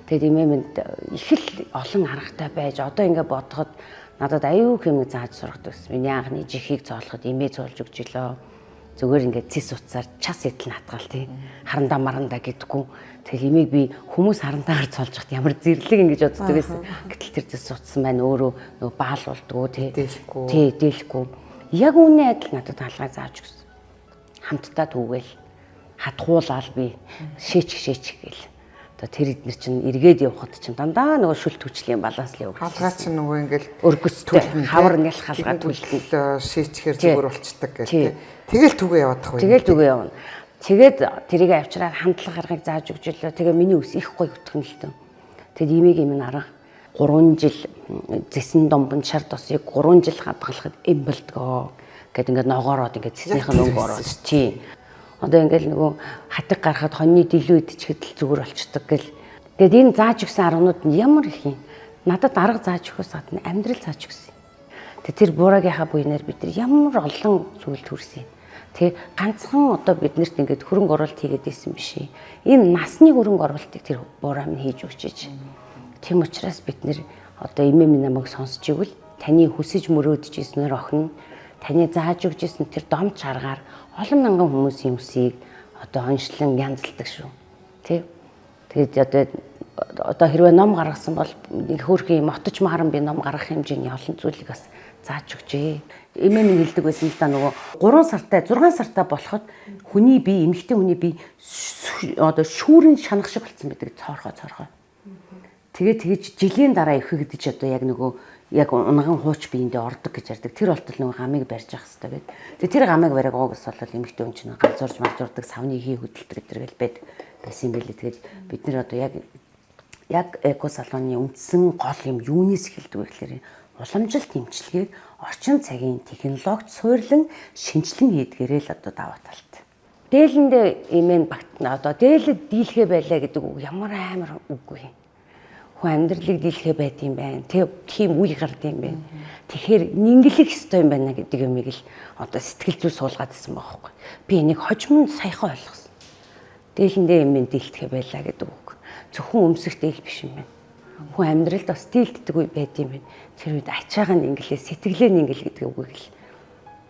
Тэгээд эмээнд их л олон аргатай байж одоо ингээд бодоход надад аюу хэмээн зааж сургад байсан. Миний анхны жихийг цоолоход эмээ цоолж өгч илоо. Зүгээр ингээд цэс утсаар час идэл наатгаал тий. Харандаа марандаа гэдэггүй. Тэгэл эмээг би хүмүүс харандаагаар цоолж хат ямар зэрлэг ингэж боддог байсан. Гэтэл тэр цэс утсан маань өөрөө нөгөө баал болдгоо тий. Дээлэхгүй. Яг үүний адил надад хаалгаа зааж өгсөн. Хамтдаа түүгээл хатгуулаад би шээч гээл. Одоо тэр эднэр чинь эргээд явхад чинь дандаа нөгөө шүлт хүчлийн баланслын үг. Хаалгаа чинь нөгөө ингээл өргөстэй хавар ингээл хаалгаа төлөл шээчгээр зүгээр болчдаг гэх. Тэгэл түгээ яваадах вэ? Тэгэл түгээ явна. Тэгээд тэрийг авчираад хандлага аргыг зааж өгч илээ. Тэгээ миний үс их гоё өтгөн л дээ. Тэгэд имийг юм арга 3 жил зэсэн домбон шар тосыг 3 жил хадгалахад эмбэлдгөө гэд ингээд ногоороод ингээд цэснийхэн өнгө ороод тий. Одоо ингээл нөгөө хатаг гарахад хоньны дэлүү идчихэд л зүгээр болчдөг гэл Тэгэд энэ зааж өгсөн арганууд нь ямар их юм. Надад арга зааж өгөхөөс гадна амьдрал зааж өгсөн. Тэр буураагийнхаа буйнаар бид нар ямар олон зүйлд хүрсэн. Тэгээ ганцхан одоо биднэрт ингээд хөрөнгө оруулалт хийгээд исэн биш. Энэ насны хөрөнгө оруулалтыг тэр буураа минь хийж өгч иж. Тийм учраас бид нэр одоо эмээ минь намайг сонсч игэл таны хүсэж мөрөөдж ирснээр охин таны зааж өгч ирсэн тэр дом чаргаар олон мянган хүмүүсийн үсийг одоо онцлон янзалдаг шүү. Тэг. Тэгээд одоо хэрвээ ном гаргасан бол нэг хөөрхөн мотож мааран би ном гаргах хэмжээний олон зүйлийг бас зааж өгчээ. Эмээ минь хэлдэг байсан л да нөгөө 3 сартай 6 сартай болоход хүний бие эмэгтэй хүний бие одоо шүүрэн шанах шиг болсон байдаг цоорхоо. Тэгээд тэгэж жилийн дараа ихэгдэж одоо яг нөгөө яг унган хууч биендээ ордог гэж ярьдаг. Тэр болтол нөгөө гамыг барьж явах хэрэгтэй гэдэг. Тэгээд тэр гамыг бариаг уугс болол эмэгтэй хүн чинь ганцуурж марцуурдаг савны хий хөдөлтөг гэдэргээл байсан юм билээ. Тэгээд бид нэр одоо яг эко салоны үндсэн гол юм юунээс эхэлдэг вэ гэхээр уламжлалт эмчилгээг орчин цагийн технологид суурлан шинжилэн хийдгээрээ л одоо даваа талт. Дээлэндээ эмээ одоо дээлэд дийлхэ байлаа гэдэг үг ямар амар үггүй юм. Хүн амьдралыг дийлхэ байд юм байна. Тийм үе гард юм байна. Тэгэхээр нингэлэх ёстой юм байна гэдэг юмыг л одоо сэтгэл зүй суулгаад ирсэн байхгүй. Би энийг хожим саяхан ойлгосон. Дээлэндээ эмээ дийлдэхэ байлаа гэдэг үг. Зөвхөн өмсөх дээл биш юм байна. Хүн амьдралд бас дийлддэг үе байд юм байна. Тэр үед ачаагаа нингэлээ, сэтгэлээ ninggэл гэдэг үгийг л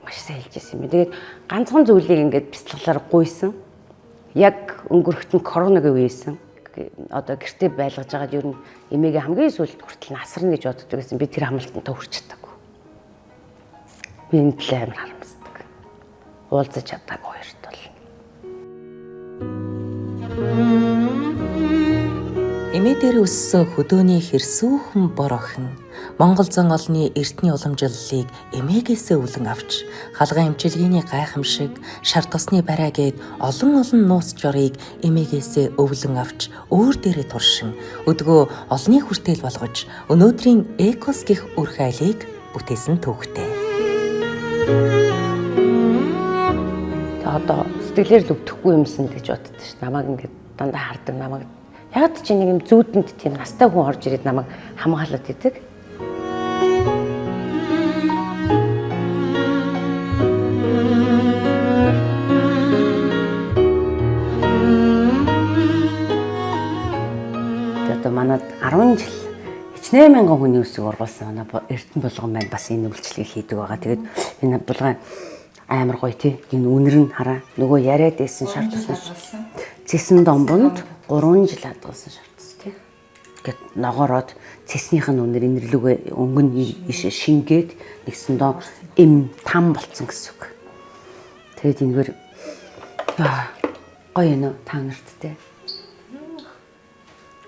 маш сайн хэлж ирсэн юм. Тэгээд ганцхан зүйлийг ингээд бяцлаглаар гуйсан. Яг өнгөрөхтөн коронавигийн үеэсэн. Одоо гэртээ байлгаж байгаад ер нь эмээгээ хамгийн сүүлд хүртэл насарна гэж боддог гэсэн. Би тэр амлалтанд хүрч чадаагүй. Би энэ талаа амар харамсдаг. Уулзаж чадаагүй хоёрт бол. Эмээ дээр өссөн хөдөөний хэрсүүхэн бор охин Монгол зан олонний эртний уламжлалыг эмээгээс өвлөн авч халгаан эмчилгээний гайхамшиг шар тосны барай гээд олон нууц жорыг эмээгээс өвлөн авч өөр дээрээ туршин өдгөө олонний хүртэл болгож өнөөдрийн экос гих үр хайлыг бүтээсэн төвхтэй. Одоо сэтгэлээр л өвдөхгүй юмсан гэж боддог ш. Намайг ингээд дандаа хардаг намайг. Яг ч нэг юм зүүдэнд тийм настай хүн орж ирээд намайг хамгаалаад идэг. Одоо манад 10 жил хичнээн мянган хүний үсэг ургуулсан. Манай Эрдэнэ булган байна бас энэ үйлчлэгийг хийдэг байгаа. Тэгээд энэ булган амар гоё тий. Энэ үнэр нь хараа. Нөгөө яриад байсан шар тусна. Цэсэн домбонд 3 жил хадгалсан шар тус тий. Гэт ногоороод цэснийх нь үнэр инэрлүгэ өнгөн ишээ шингээд нэгсэн доо эм там болцсон гэсэн үг. Тэгээд энэгээр гоё нөө та нарт тий.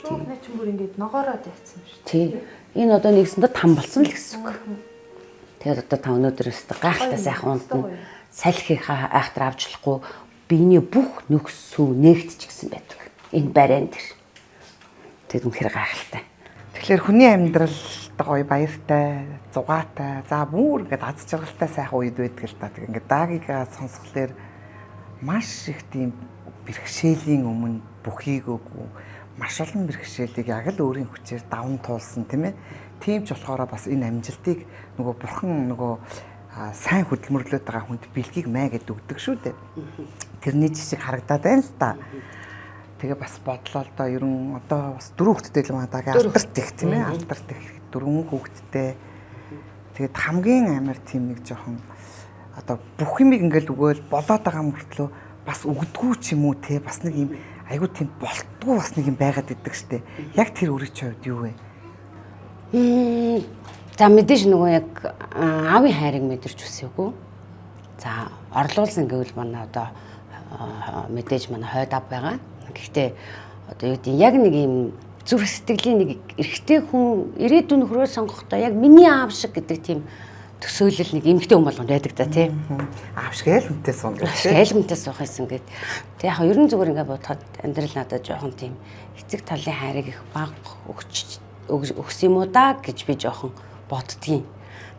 Нэ ч бүр ингэж ногоороод яцсан шүү. Тий. Энэ одоо нэгсэндээ там болсон л гэсэн үг. Тэгээд одоо та өнөөдөр өстө гайхалтай сайхан ундна салхихаа айхтар авчлахгүй биений бүх нөхсүү нээгтч гисэн байдаг. Энэ барайн дээр. Тэгээд үнэхээр гайхалтай. Тэгэхээр хүний амьдралд гоё баяртай, зугаатай, за бүр ингээд аз жаргалтай сайхан үед байдаг л та. Тэг ингээд даагийг сонсхолоор маш их тийм бэрхшээлийн өмнө бүхийг өгөө маш олон бэрхшээлийг яг л өөрийн хүчээр даван туулсан тийм ээ. Тийм ч болохоор бас энэ амжилтыг нөгөө бурхан нөгөө сайн хөдөлмөрлөд байгаа хүнд бэлгийг маа гэд өгдөг шүү дээ. Тэрний жишг харагдаад байна л та. Тэгээ бас бодлоо л доо ерөн одоо бас 4 хүүхэдтэй л мадагийн алдарт их тийм ээ. Алдарт их 4 хүүхэдтэй. Тэгээд хамгийн амар тийм нэг жоохон одоо бүх юмыг ингээл өгөөл болоод байгаа мөртлөө бас өгдгүү ч юм уу те бас нэг юм айгуу тийм болтгүй бас нэг юм байгаад идэг штэ. Яг тэр өөрийн хувьд юу вэ? За мэдээж нөгөө яг аавын хайрыг мэдэрч үсээгүү. За орлуулсан гэвэл манай одоо мэдээж манай хойд ав байгаа. Гэхдээ одоо юу гэдэг яг нэг юм зүрх сэтгэлийн нэг эрэгтэй хүн ирээдүйн хөрөө сонгохдоо яг миний аав шиг гэдэг тийм төсөөлөл нэг эмэгтэй хүн болгонд байдаг да тий. Аав шиг айл хүнтэй суух. Айл хүнтэй суух гэсэн гээд. Тэг яг ерөн зүгээр ингээд бодоход амьдрал надад жоохон тийм эцэг талын хайрыг их баг өгс юм уу да гэж би жоохон боддгийн.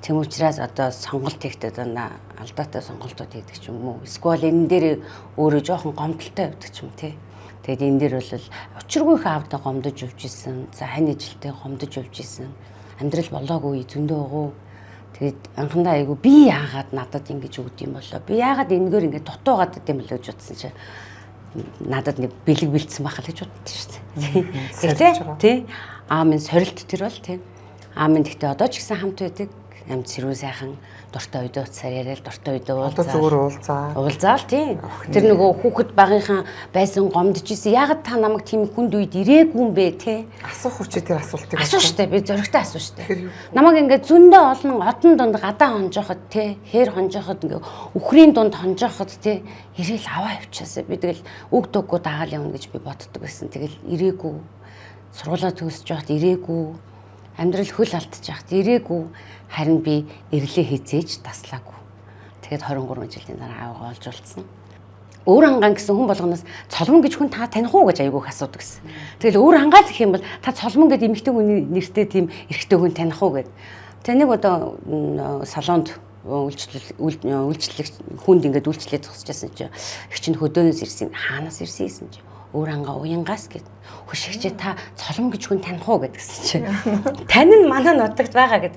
Тэм учраас одоо сонголт хийхдээ одоо алдаатай сонголтууд хийдэг ч юм уу. Эсвэл энэ дээр өөрөө жоохон гомдолтой явдаг ч юм тий. Тэгээд энэ дээр бол учиргүйх аавдаа гомдож явж исэн. За хань ижилтэй гомдож явж исэн. Амьдрал болоогүй зөндөө өгөө. Тэгээд анхандаа айгу би яагаад надад ингэж өгд юм болоо. Би яагаад энэгээр ингэ дутуугаад гэдэм болоо гэж бодсон чинь надад нэг бэлэг бэлдсэн байх л гэж боддоо шүү дээ. Тий. Аа минь сорилт тэр бол тий. Аа минь гэхдээ одоо ч гэсэн хамт байдаг. Амт сэрүү сайхан дуртай үедээ уцаар яриад дуртай үедээ Одоо зүгээр уулзаа. Уулзаал тий. Тэр нөгөө хүүхэд багынхан байсан гомдож исэн. Яагаад та намайг тийм хүнд үед ирээгүй юм бэ тий? Асуух хүчтэй тэр асуултыг асуу штэ. Би зөрөгтэй асуу штэ. Намайг ингээд зөндөө олон одон донд гадаа хонжоход тий, хээр хонжоход ингээд үхрийн дунд хонжоход тий ирээл аваа явчихсаа. Би тэгэл үг дуугүй дагаал явна гэж би боддог байсан. Тэгэл ирээгүй. Сургуулаа төгсөж явахад ирээгүй. Амьдрал хөл алдчих яхад ирээгүй. Харин би ирлээ хизээж таслаагүй. Тэгээд 23 жилийн дараа аавгаа олж уулзсан. Өөр хангаан гэсэн хүн болгоноос цолмон гэж хүн та таних уу гэж айгүйх асуудаг гэсэн. Тэгэл өөр хангаал гэх юм бол та цолмон гэдэг эмэгтэй хүний нэртэй тийм эрэгтэй хүн таних уу гэд. Таныг одоо салонд үйлчлэх хүнд ингээд үйлчлээ зогсож байсан чи их чинь хөдөөнөөс ирсэн. Хаанаас ирсэн гэсэн чи өөр хангаа уянгаас гэд. Хөшигчээ та цолмон гэж хүн таних уу гэдгсэн чи. Тань нь манай нутагт байгаа гэд.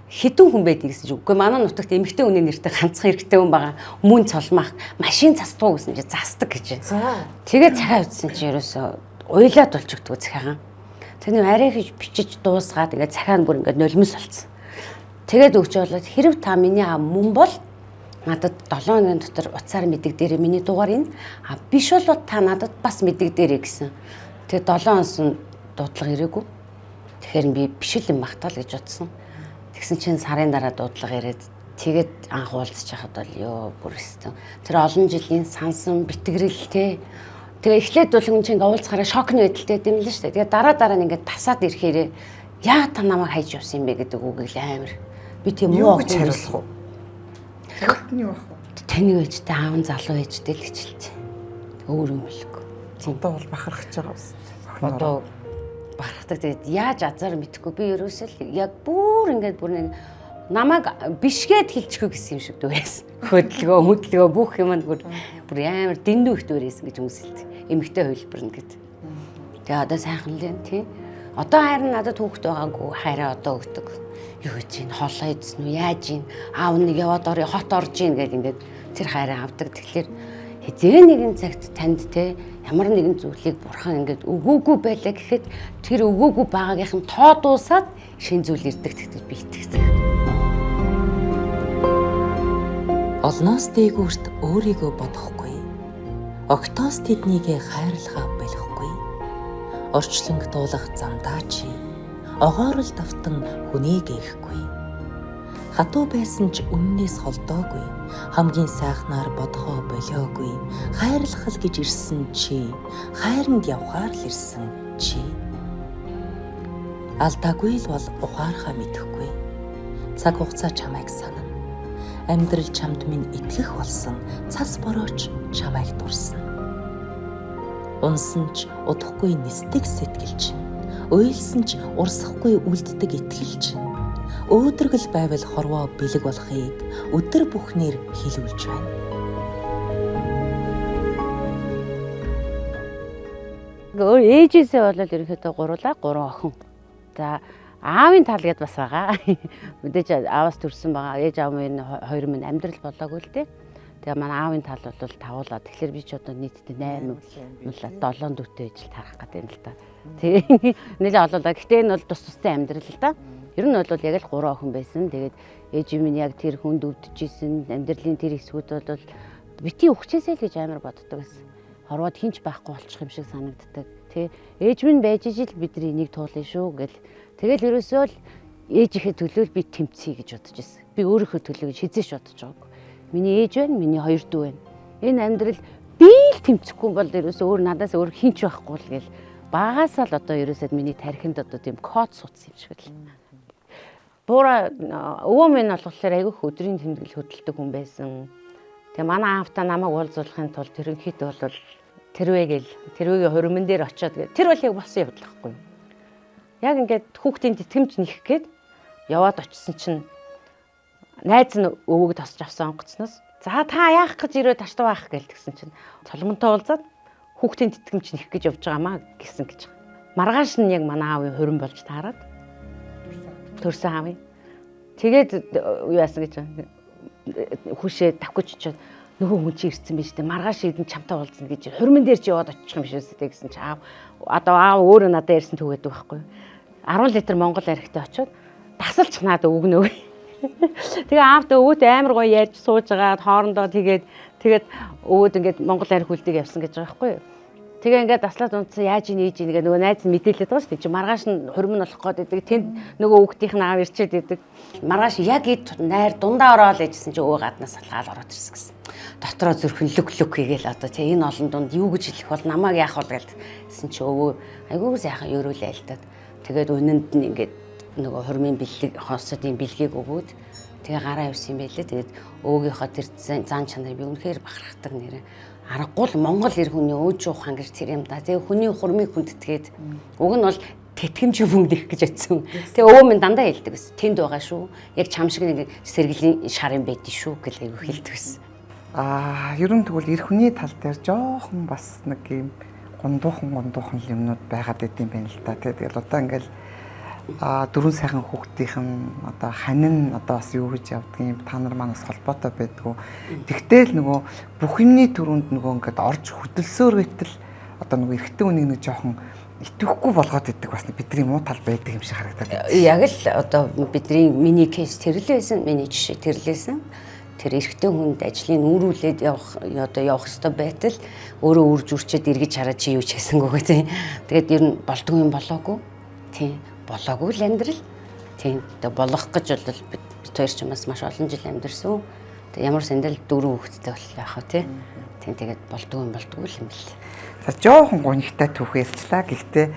Хідэн хүн байдаг гэсэн чинь үгүй манай нутагт эмэгтэй хүний нэртэй ганцхан эрэгтэй хүн байгаа мөн цолмах машин цасдгуу гэсэн чинь застдаг гэж. Тэгээд цахаа утсан чинь ерөөсөө уйлаад болж өгдөг цахаагаан. Тэний арай хийж бичиж дуусгаад ингээд цахаа нь бүр ингээд нулимс болсон. Тэгээд өгч болоод хэрв та миний аав мөн бол надад 7 хоногийн дотор уцаар мэдэг дээрээ миний дугаар ин биш бол та надад бас мэдэг дээрээ гэсэн. Тэгээд 7 хоног дуудлага ирээгүй. Тэгэхээр би биш л юм багтаал гэж бодсон. Тэгсэн чинь сарын дараа дуудлага ирээд тэгээд анх уулзч байхад бол ёо бүр өстө. Тэр олон жилийн сансан битгэрэлтэй. Тэгээ эхлээд бол хүн чинь уулзахаараа шокны байдалтай юм л шүү дээ. Тэгээ дараа нь ингээд тасаад ирэхээр яа та намайг хайж явсан юм бэ гэдэг үгийг л амар. Би тийм муу гэж хариулах уу? Тэгт нь юу ах вэ? Таны ээжтэй аав залуу ээжтэй л гэж хэлсэн. Өөр юм хэлэхгүй. Одоо бол бахархаж байгаа юм. Одоо бахархдаг тэгээд яаж азар мэдхгүй би ерөөсөө л яг бүр ингээд бүр нэг намайг бишгээд хэлчихгүй гэсэн юм шиг дөрөөс. Хөдөлгөөн бүх юм бүр амар дэндүү их дөрөөс гэж хүмүүс хэлдэг. Эмэгтэй хувилбарна гэд. Тэгээ одоо сайхан л юм тий. Одоо харин надад хүүхэд байгаагүй хайраа одоо өгдөг. Юу гэж чинь хоолоо идсэн үү яаж ийн аав нэг яваад орё хот орж ийн гэдэг ингээд тэр хайраа авдаг. Тэгэхээр хизээ нэгэн цагт танд те ямар нэгэн зүйлийг бурхан ингээд өгөөгүй байлаа гэхэд тэр өгөөгүй байгаагийнх нь тоо дуусаад шин зүйл ирдэг гэдэгт би итгэдэг. Олноос дээгүүрт өөрийгөө бодохгүй. Октоос тэднийгээ хайрлахаа болохгүй. Орчлонг дуулах замдаа чи огоорол давтан хүнийг ээхгүй. Хатуу байсан ч үннээс холдоогүй. Хамгийн сайхнаар бодохоо болоогүй. Хайрлах л гэж ирсэн чи, хайранд явхаар л ирсэн чи. Алдаагүй л бол ухаархаа мэдэхгүй. Цаг хугацаа чамайг санана. Амьдрал чамд минь итгэх болсон. Цас борооч чамайг дурсан. Унсан ч удахгүй нисдэг сэтгэл чинь. Уйлсан ч урсахгүй үлддэг итгэл чинь. Өөдрөгл байвал хорвоо бэлэг болохыг өдөр бүхнээр хэлүүлж байна. Өөр ээжээсээ бол ерөнхийдөө гурван охин. За аавын тал гэдээ бас байгаа. Мэдээж ааваас төрсэн байгаа. Ээж аав минь хоёр минь амьдрал болоогүй л дээ. Тэгээ манай аавын тал бол тавуулаа. Тэгэхээр би ч одоо нийтдээ 8 7 дүүтэй ижил тарах гэдэг юм л та. Тэгээ нэлээ олоолаа. Гэхдээ энэ бол тус тустай амьдрал л да. Ер нь бол яг л 3 охин байсан. Тэгээд ээж минь яг тэр хүнд өвдөжсэн амьдралын тэр хэсгүүд бол бити өгчээсэй л гэж амар боддог байсан. Хорвоод хинч байхгүй болчих юм шиг санагддаг. Тэ ээж минь байж ижил бидний нэг туулын шүү гэл. Тэгэл ерөөсөө л ээжийнхээ төлөө би тэмцье гэж бодож байсан. Би өөрийнхөө төлөө гэж хизээш бодож байгаагүй. Миний ээж байна, миний хоёр дүү байна. Энэ амьдрал би л тэмцэхгүй бол ерөөсөө өөр надаас өөр хинч байхгүй л гэл. Багаасаа л одоо ерөөсөө миний тархинд одоо тийм код суудсан юм шиг л. Буура өвөө минь болохоор айгүй өдрийн тэмдэглэл хөдөлдөг хүн байсан. Тэгээ манай аавтаа намайг уулзуулахын тулд ерөнхийдөө бол тэрвэгийн хуримн дээр очиод тэр бол яг болсон явдал байхгүй. Яг ингээд хүүхдийн тэтгэмж нэх гээд яваад очисон чинь найз нь өвөөг тосч авсан онгоцноос за та яах гэж ирээд таштаа байх гээл тэгсэн чинь цолмонтой уулзаад хүүхдийн тэтгэмж нэх гэж явж байгаамаа гэсэн гэж. Маргааш нь яг манай аавын хурин болж таарад. Төрсөн аавын. Тэгээд юу яасан гэж хүшээ давхиж очиод нөгөө хүн чи ирсэн байж тээ маргааш идэн чамтай уулзна гэж хурмын дээр чи яваад очих юм биш үстэй гэсэн чи аав өөрөө надад ярьсан төгөөд байхгүй. 10 литр Монгол архитай очиод тасалч надад өгнөө. Тэгээ аавтай өвөтэй амар гоё ярьж сууж агаад хоорондоо тэгээд өвөд ингээд Монгол арх үлдийг явсан гэж байгаа байхгүй. Тэгээ ингээд таслаад унтсан яаж ийж нэгэ нөгөө найз нь мэдээлээд байгаа шүү дээ. Чи маргааш нь хурим нь болох гээд байдаг. Тэнд нөгөө хүүхдийнх нь аав ирчээд байдаг. Маргааш яг ид найр дундаа ороод ээжсэн чи өвөө гаднаас салгаал ороод ирсэн гэсэн. Дотроо зүрхэн лүк хийгээл одоо тий энэ олон дунд юу гэж хэлэх бол намайг яах бол гэлсэн чи өвөө айгуу сайхан ерөөлөө айлтаад. Тэгээд өнөнд нь ингээд нөгөө хурмын бэлэг хонсодын бэлгийг өгөөд тэгээ гараа явсан юм байлээ. Тэгээд өвгийнхөө тэр зан чанар би үнэхээр бахархдаг нэрээ. Аргагүй л Монгол эр хүний өөж ухаан гэж тэр юм да. Тэгээ хүний хурмыг хүндэтгээд уг нь бол тэтгэмж мөнгө дэх гэж очсон. Тэгээ өвөө минь дандаа хэлдэг байсан. Тэнд байгаа шүү. Яг чам шиг нэг сэргэлийн шар юм байдий шүү гэж айгу хэлдэг байсан. Ерөн тэгвэл эр хүний тал дээр жоохон бас нэг юм гундуухан юмнууд байгаад идэм байна л да. Тэгэл одоо ингээл дөрвөн сайхан хүүхдийнхэн одоо ханин одоо бас юу гэж явдгийг та нар манаас холбоотой байдгүй. Тэгтэл нөгөө бүх юмны төрөнд нөгөө ингээд орж хөдөлсөөр гэтэл одоо нөгөө эрэгтэй үнийг нэг жоохон итгэхгүй болгоод идэг бас бидний муу тал байдаг юм шиг харагдаад. Яг л одоо бидний миний кейс тэрлээсэн, миний жишээ тэрлээсэн. Тэр эрэгтэй хүнд ажлыг нүүрүүлээд явах ёстой байтал өөрөө үрж үрчээд эргэж хараад чи юу ч хийсэнгүүгээ тийм. Тэгээд ер нь болдгүй юм болоогүй. Тийм. Болоогүй л амьдрал. Тийм. Тэгээ болох гэж бол бид хоёр ч юмас маш олон жил амьдэрсэн. Тэгээ ямар сэндэл 4 хүүхэдтэй боллоо яах вэ тийм. Тэгээд болдгүй л юм бэл. За жоохон гонигтай түүх ярьчлаа. Гэхдээ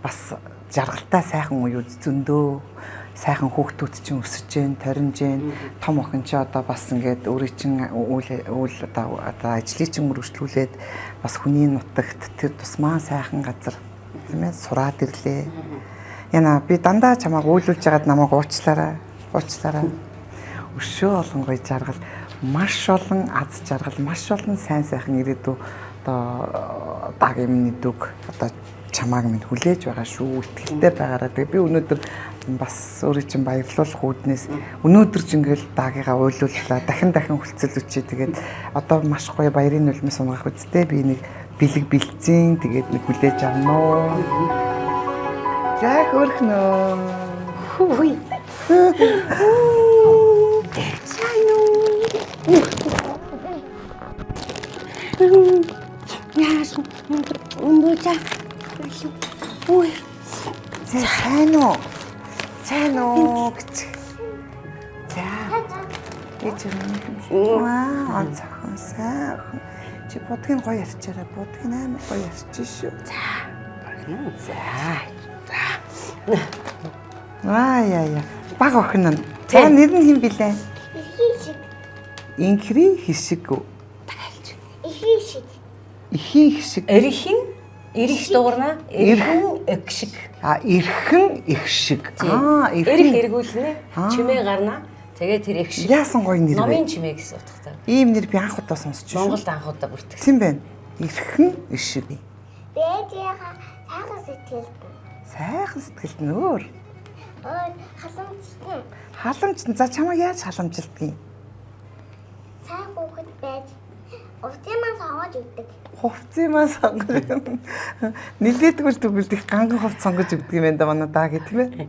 бас жаргалтай сайхан үеуд зөндөө сайхан хүүхдүүд чинь өсөж जैन, торинж जैन, том охин чи одоо бас ингээд өөрийн чинь үйл одоо ажлыг чинь өргөжлүүлээд бас хүний нутагт тэр тусмаа сайхан газар тийм ээ сураад ирлээ. Яна би дандаа чамайг үйлүүлж ягаад намайг уучлаарай. Өшөө олон гоё жаргал, маш олон аз жаргал, маш олон сайн сайхан ирээдүй одоо дагийн миний дүг одоо чамааг минь хүлээж байгаа шүү. Итгэлтэй байгаараа. Тэгээ би өнөөдөр бас өөрийн чинь баярлуулах үүднээс өнөөдөр ч ингээл даагигаа уйлууллаа. Дахин хүлцэл үчи. Тэгээд одоо маш гоё баярын нулимс унгах үсттэй би нэг бэлэг бэлцэн тэгээд нэг хүлээж авна уу. За хөрхнөө. Хүй. Яаш өмбөжа. Ой. Сайн уу гэж. За. Гэж юм. Онцхон сайхан. Чи будгийн гоё ярьчаарай. Будгийн амар гоё ярьчих шүү. За. Яа. Баг охин нь. За нэр нь хэн билээ? Инхри хишиг үү? Ихийн хишиг. Эрих дуурна. Эрхэн их шиг. Эрхэн их шиг. Эрих эргүүлнэ. Чимээ гарна. Тэгээ тэр их шиг. Яасан гоё нэр вэ? Номын чимээ гэсэн утгатай. Ийм нэр би анх удаа сонсч шүү. Монголд анх удаа бүртгэсэн. Тийм байна. Эрхэн их шиг. Бэжэга сайхан сэтгэлд. Сайхан сэтгэлд нөр. Халамжтай. Халамжтай. За чамаа яаж халамжилдгийг? Сайн хүүхэд байж хувцсымаа сонгож өгдөг. Хувцсымаа сонгож. Нилээдгүүл тэгвэл их ганган хувц сонгож өгдөг юм байна да манай даа гэх тийм ээ.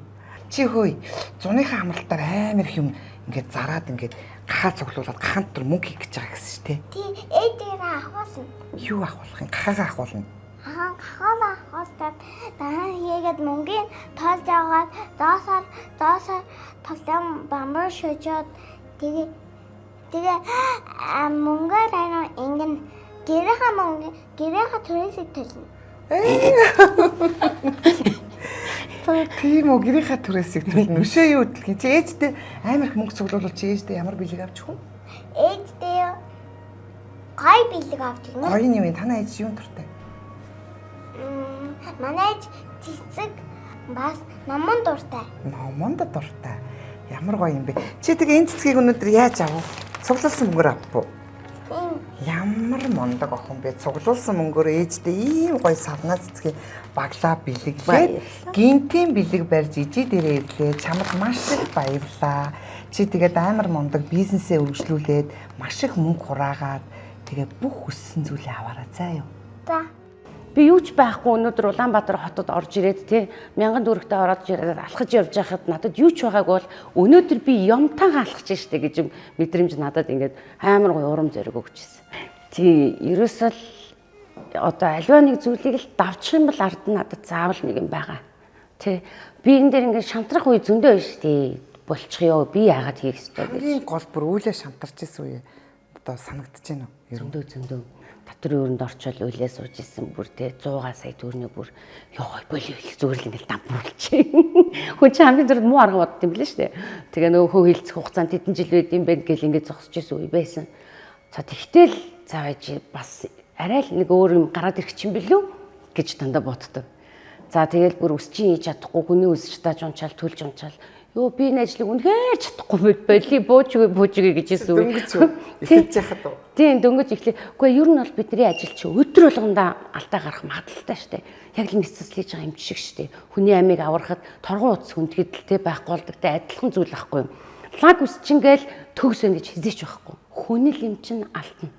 Чи хөөе. Зуныхаа амралтаар амар их юм ингээд зараад ингээд гахаа цуглуулад гахаанд төр мөнгө хийх гэж байгаа гэсэн шүү дээ. Тий, ээжээрээ ахуулна. Юу ахуулах юм? Гахаагаа ахуулна. Гахаа ахуултаад дараа хийгээд мөнгөний тоолж аваад доосоор толон бамбар шөжөөд тэгээ мөнгөөр арай ингэн гэрээхээ төрөөсөд төлнө. Тийм үү, гэрийнхаа түрээсийг төлнө. Өшөө юу хөдөлгий. Чи ээжтэй амар их мөнгө цуглуулвал чи ээжтэй ямар бэлэг авчих вэ? Ээжтэй гой бэлэг авч өгнө. Гоё юм ээ. Танай ээж юу туртай? Манай ээж цэцэг бас номон дуртай. Номонд дуртай. Ямар гоё юм бэ? Чи тэгээ энэ цэцгийг өнөөдөр яаж авав? Цуглуулсан мөнгөөр авах уу? Ямар амар мундаг охин бэ. Цуглуулсан мөнгөөр ээжтэй ийм гоё савнаа цэцгийн баглаа бэлэглээд гинтийн бэлэг барьж ижи дээрээ ирлээ. Чамд маш их баярлаа. Чи тэгээд амар мундаг бизнесээ хөгжлүүлээд маш их мөнгө хураагаад тэгээд бүх хүссэн зүйлээ аваарай заа юу. За. Би юу ч байхгүй өнөөдөр Улаанбаатар хотод орж ирээд тий 1000 төгрөгтэй ороод ирээд алхаж явж байхад надад юу ч байгааг бол өнөөдөр би юмтайгаа алхаж штэ гэж юм мэдрэмж надад ингээд амар гоё урам зориг өгчээсэн. Тий ерөөсөө л одоо аливаа нэг зүйлийг л давчих юм бол ард нь надад заавал нэг юм байгаа. Тий би энэ дээр ингээд шантрах үе зөндөө байна штэ. Болчихё би яагаад хийх ёстой гэж. Хамгийн гол бүр үйлээ шантарч исэн үе одоо санагдаж байна уу? Зөндөө татврын өрөнд орчвол үйлээ сууж исэн бүр тэ 100 сая төгрөний бүр ёо болио их зүгээр л ингээл дампуулчих. Хүн чинь хамгийн дөрөв муу арга бодд юм билээ шүү дээ. Тэгээ нөгөө хөө хилцэх хугацаанд хэдэн жил байд юм бэ гэл ингээд зогсож исэн үе байсан. За тэгтэл зааваж бас арай л нэг өөр юм гараад ирэх чинь билүү гэж дандаа боддог. За тэгэл бүр өсчин хийж чадахгүй хүний өсч тааж унчаал төлж унчаал ёо би энэ ажлыг үнэхээр чадахгүй боли буужгүй гэж хэлсэн үг. Дөнгөж ихэж яхад уу? Тийм дөнгөж ихлээ. Гэхдээ ер нь бол бидний ажил чи өдөр болгондоо алдаа гарах магадaltaй штэ. Яг л нэцэс хийж байгаа юм шиг штэ. Хүний амийг аврахад торгон утас хүндгэдэлтэй байхгүй болдогтой адилхан зүйл байхгүй юм. Лаг үсчингээл төгс вэ гэж хизээч байхгүй. Хүний л юм чин алдна.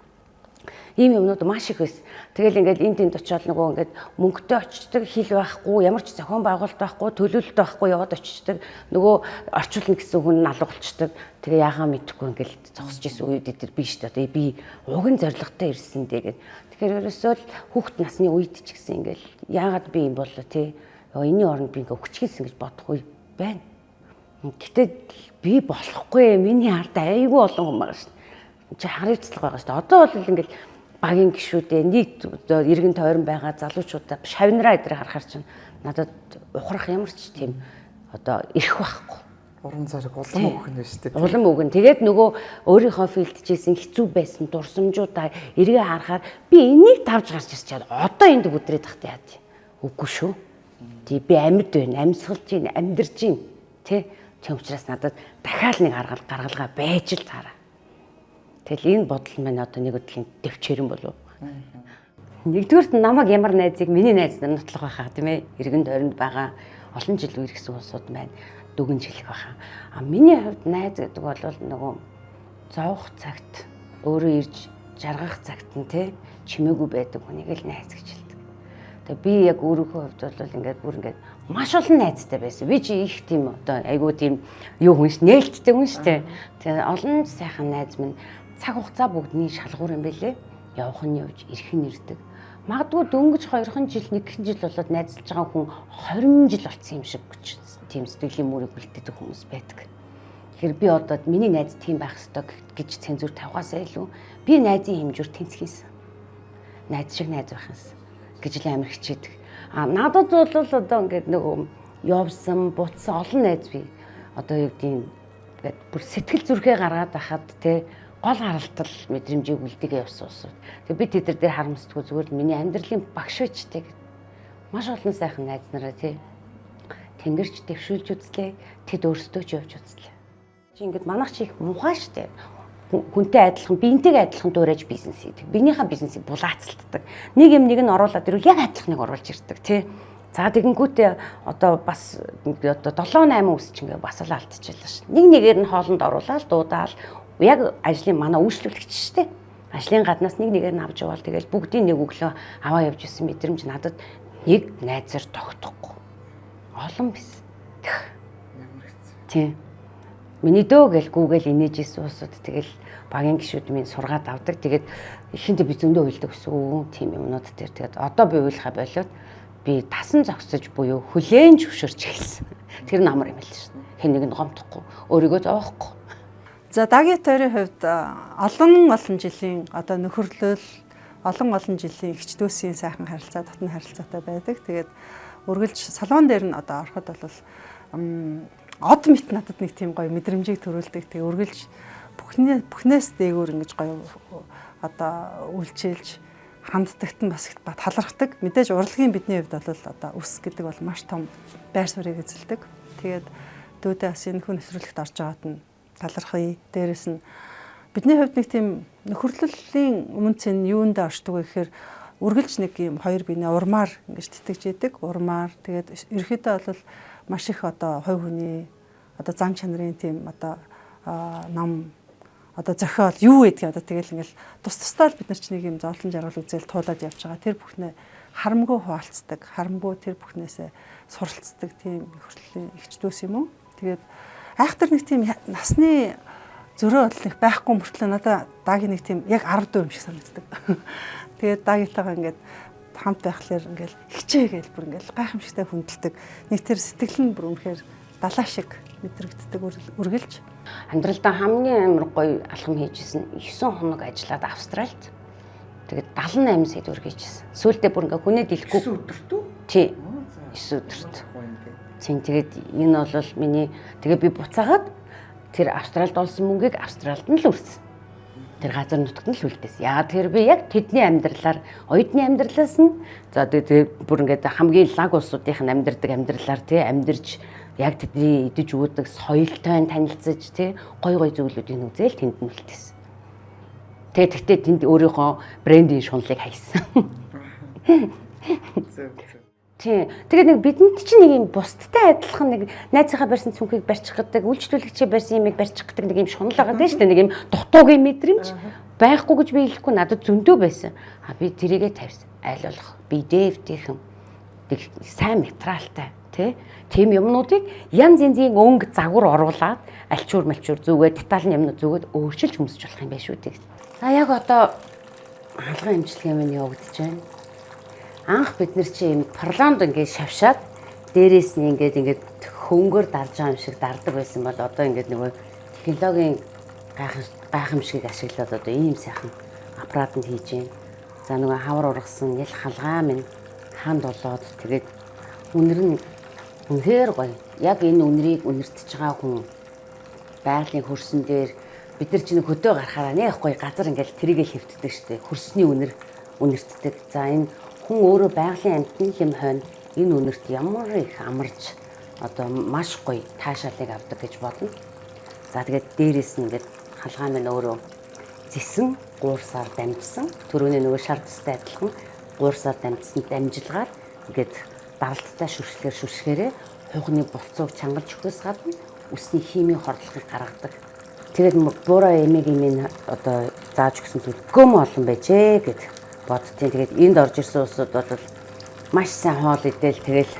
Ийм юмнууд маш их байсан. Тэгэл ингээд энэ тэнд очиод нөгөө ингээд мөнгөтэй очичдаг хил байхгүй, ямар ч зохион байгуулалт байхгүй, төлөвлөлт байхгүй яваад очичдаг. Нөгөө орчуулна гэсэн хүн нь алга болчдаг. Тэгээ яагаа мэдэхгүй ингээд зогсож исэн үед дээр би штэ одоо би уган зоригтой ирсэн дээ гэд. Тэгэхээр ерөөсөө л хүүхэд насны үед ч гэсэн ингээд яагаад би юм болоо те. Энийн оронд би ингээд өчгийсэн гэж бодохгүй байна. Гэтэл би болохгүй. Миний ард айгүй олон хүн байгаа штэ. Чи харилцлага байгаа штэ. Одоо бол ингээд багийн гişүүдээ нийт иргэн тойрон байгаа залуучуудаа шавнараа эдрийг харахаар чинь надад ухрах ямар ч тийм одоо ирэх байхгүй. Уран зориг улам өгөх нь шүү дээ. Улам өгнө. Тэгээд нөгөө өөрийнхөө филдчээсэн хэцүү байсан дурсамжуудаа эргээ харахаар би энийг тавж гарч ирчихэд одоо энд өдрээд тахтай яа тий. Үгүй шүү. Тий би амьд байна, амьсгалж байна, амьдарч байна. Тэ тийм учраас надад дахиад нэг гаргалгаа байж л таараа. Тэгэл энэ бодол маань одоо нэг өдрийн дэвчээрэн болов. Нэгдүгээрт намайг ямар найзыг миний найз нар нотлох байхаа тийм ээ. Иргэн тойронд байгаа олон жил үргэсэн улсууд маань дүгнж хэлэх байхаа. А миний хувьд найз гэдэг бол нөгөө зовх цагт өөрөө ирж жаргах цагт нь тий чимээгүй байдаг хүнийг л найз гэж хэлдэг. Тэгээ би яг өөрийнхөө хувьд бол ингээд бүр ингээд маш олон найзтай байсан. Би чи их тийм одоо айгуу тийм юу хүн ш нээлттэй хүн штэ. Тэгээ олон сайхан найз минь цаг хугацаа бүгдний шалгуур юм байлээ. Явах нь явж, ирэх нь ирдэг. Магадгүй дөнгөж 2хан жил, 1 жил болоод найзалж байгаа хүн 20 жил болсон юм шиг тийм сэтгэлийн мөрийг үлдээдэг хүмүүс байдаг. Тэгэхээр би одоо миний найз тийм байх ёстой гэж цензур тавихаасаа илүү би найзын хэмжүүр тэнцхийсэн. Найз шиг найз байх юмсан гэж л амар хичээдэг. А надад бол одоо ингээд нөгөө явсан, буцсан олон найз би одоо юу гэдгийг ингээд бүр сэтгэл зүрхээ гаргаад байхад те гол харалтал мэдрэмжийг үлдээгээ явсан усууд. Тэгээ би тэд нар дээр харамсдаггүй зүгээр л миний амьдралын багш байжтэй гэд. Маш олон сайхан найз нараа тий. Тэнгэрч дэвшүүлж үзлээ. Тэд өөрсдөө ч явж үзлээ. Чи ингээд манайх чи их мухаа штэ. Хүнтэй адилхан, биентэйгээ адилхан дуурайж бизнес хийдэг. Биенийхээ бизнесийг булаацалддаг. Нэг юм нэг нь оруулаад ирвэл яг адилхныг оруулж ирдэг тий. За тэгэнгүүтээ одоо бас одоо 7-8 үсч ингээ бас л алдчихлаа ш. Нэг нэгээр нь хоолнд оруулаад дуудаал яг ажлын манай үйлчлүүлэгч штэ. Ажлын гаднаас нэг нэгээр нь авч яваал тэгэл бүгдийн нэг өглөө аваа явж исэн мэдрэмж надад нэг найзаар тогтохгүй. Олон биш. Ямар хэцүү. Тийм. Миний дөө гэл гүүгээл инээж исэн усууд тэгэл багийн гişүүд минь сургаад авдаг. Тэгээд ихэндээ би зөндөө уйлдаг гэсэн тийм юмнууд дээр тэгээд одоо би уйлахаа болоод би тасан зогсож буюу хүлээн зөвшөөрч эхэлсэн. Тэр нь амар юм л шин. Хэн нэгэнд гомдохгүй, өөрийгөө зовоохгүй. За Даги тойрны хувьд олон жилийн одоо нөхөрлөл олон жилийн ихч дүүсийн сайхан харилцаа, татны харилцаатай байдаг. Тэгээд үргэлж салон дээр нь одоо ороход бол од мэт надад нэг тийм гоё мэдрэмжийг төрүүлдэг. Тэгээ үргэлж бүхнээс дээгүүр ингэж гоё одоо үйлчилж ханддагт нь бас талархдаг. Мэдээж урлагийн бидний хувьд бол одоо үс гэдэг бол маш том байр суурийг эзэлдэг. Тэгээд дүүдээ бас энэ хүн нэвтрүүлэгт орж байгаад нь талархъя. Дээрээс нь бидний хувьд нэг тийм нөхөрлөлийн өмнө цэн юунд оршдог вэ гэхээр үргэлж нэг юм хоёр биенээ урмаар ингэж тэтгэж яадаг. Урмаар тэгээд ерөөхдөө бол маш их одоо хувь хүний одоо зам чанарын тийм одоо нам одоо зохиол юу гэдгийг одоо тэгэл ингээл тус-тусдаа л бид нар ч нэг юм зовлон жаргал үзэл туулаад явж байгаа. Тэр бүхнээ харамгүй хуваалцдаг, харамгүй тэр бүхнээсээ суралцдаг тийм нөхөрлөлийн ихчдүүс юм уу? Тэгээд айхтар нэг тийм насны зөрөө бол нэг байхгүй мөртлөө надад дагийн нэг тийм яг 10 дөө юм шиг санагддаг. Тэгээд дагийнхтайгаа ингээд хамт байхлаар ингээл хичээгээл бүр ингээл гайхамшигтай хүндэлдэг. Нэг тэр сэтгэл нь бүр үнэхээр далаа шиг мэдрэгддэг үргэлж. Амьдралдаа хамгийн амар гоё алхам хийжсэн 9 хоног ажиллаад Австралид. Тэгээд 78 сая төгрөг хийжсэн. Сүүлдээ бүр ингээ хүнээ дэлэхгүй. 9 өдөрт үү? Тий. 9 өдөрт. Тийм тэгээд энэ бол миний тэгээд би буцаагаад тэр Австралид олсон мөнгийг Австралид нь л үрсэн. Тэр газар нутагт нь л үлдээсэн. Яагаад тэр би яг тэдний амьдралаар, оюутны амьдралаас нь за тэгээд бүр ингээд хамгийн лаг улсуудын амьдардаг амьдралаар тий амьдарч яг тэдний идэж уудаг соёлтой танилцаж тий гой гой зүйлүүдийг үзэл тэнд нь үлдээсэн. Тэгэхдээ тэнд өөрийнхөө брендийн шунлыг хайсан. Тий. Тэгээд нэг бидэнд чинь нэг юм бусдтай адилхан нэг найзынхаа барьсан цүнхийг барьчих гэдэг, үйлчлүүлэгчээ барьсан юмыг барьчих гэдэг нэг юм шунал байгаа дээ шүү дээ. Нэг юм дутуугийн мэдрэмж байхгүй гэж би хэлэхгүй надад зөндөө байсан. Би тэрийгээ тавьсан. Айл болох бидээвтийнхэн нэг сайн материалтай тий. Тим юмнуудыг янз янзын өнгө загвар оруулаад альчуур малчуур зүгээд детальны юмнууд зүгээд өөрчилж хөмсөж болох юм байна шүү дээ. За яг одоо хаалган имчилгээ минь явагдаж байна. Анх бид нар чи юм парланд ингээд шавшаад дээрээс нь ингээд хөнгөөр дарж байгаа юм шиг дардаг байсан бол одоо ингээд нөгөө технологийн гайхамшигыг ашиглаад одоо ийм сайхан аппаратанд хийж байна. За нөгөө хавар ургасан ял халгаа минь ханд болоод тэгээд үнэр нь үнэхээр гоё. Яг энэ үнэрийг үнэртэж байгаа хүн байгалийн хөрсөн дээр бид нар чинь хөдөө гарахаараа нэг гоё газар ингээд тэрийгэ хэвтдэг штеп. Хөрсний үнэр үнэртдэг. За энэ хүн өөрөө байгалийн амьтны хэм хойно энэ үнэрт ямар их амарч одоо маш гоё таашаалыг авдаг гэж бодно. За тэгээд дээрээс нь ингээд халгаа минь өөрөө зэсэн гуурсаар дамжсан. Төрөний нөгөө шар тустай адилхан гуурсаар дамжсан дамжилгаад ингээд даралттай шүршгээрээ хугны булцууг чангалж өгөхөөс гадна үсний химийн хордлогыг гаргадаг. Тэгээд буураа эмээгийн минь одоо зааж өгсөн зүйл гөм олон байжээ гэд бодтیں۔ Тэгээд энд орж ирсэн улсууд бол маш сайн хоол идэл тэгэл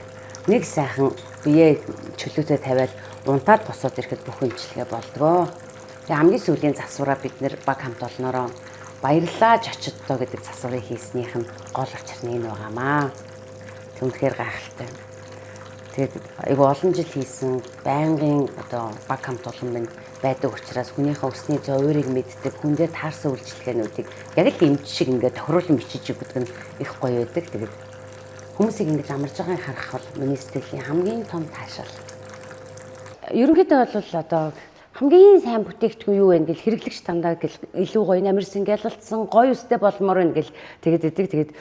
нэг сайхан бие чөлөөтэй тавиал унтаад босоод ирэхэд бүх имчилгээ болдгоо. Тэгээд хамгийн сүүлийн засвараа бид нэр баг хамт олноороо баярлаж очидтоо гэдэг засварыг хийснийх нь гол учир нь энэ байгаамаа. Үнэхээр гайхалтай. Тэгээд айгу олон жил хийсэн байнгын одоо баг хамт олон минь байдаг учраас хүнийхээ өсний зовёрыг мэддэг, хүндээ таарсан үйлчлэгээнүүдийг яг л эмч шиг ингээд тохируулан бичиж өгдөг нь их гоё байдаг. Тэгээд хүмүүсийг ингэж амарж байгааг харах бол миний сэтгэлийн хамгийн том таашаал. Ерөнхийдөө бол одоо хамгийн сайн бүтээгдэхүүн юу вэ гэж хэрэглэгч дандаа гэл илүү гоё намирсан гялалцсан гоё үстэй болмоор байна гэл тэгээд идэг. Тэгээд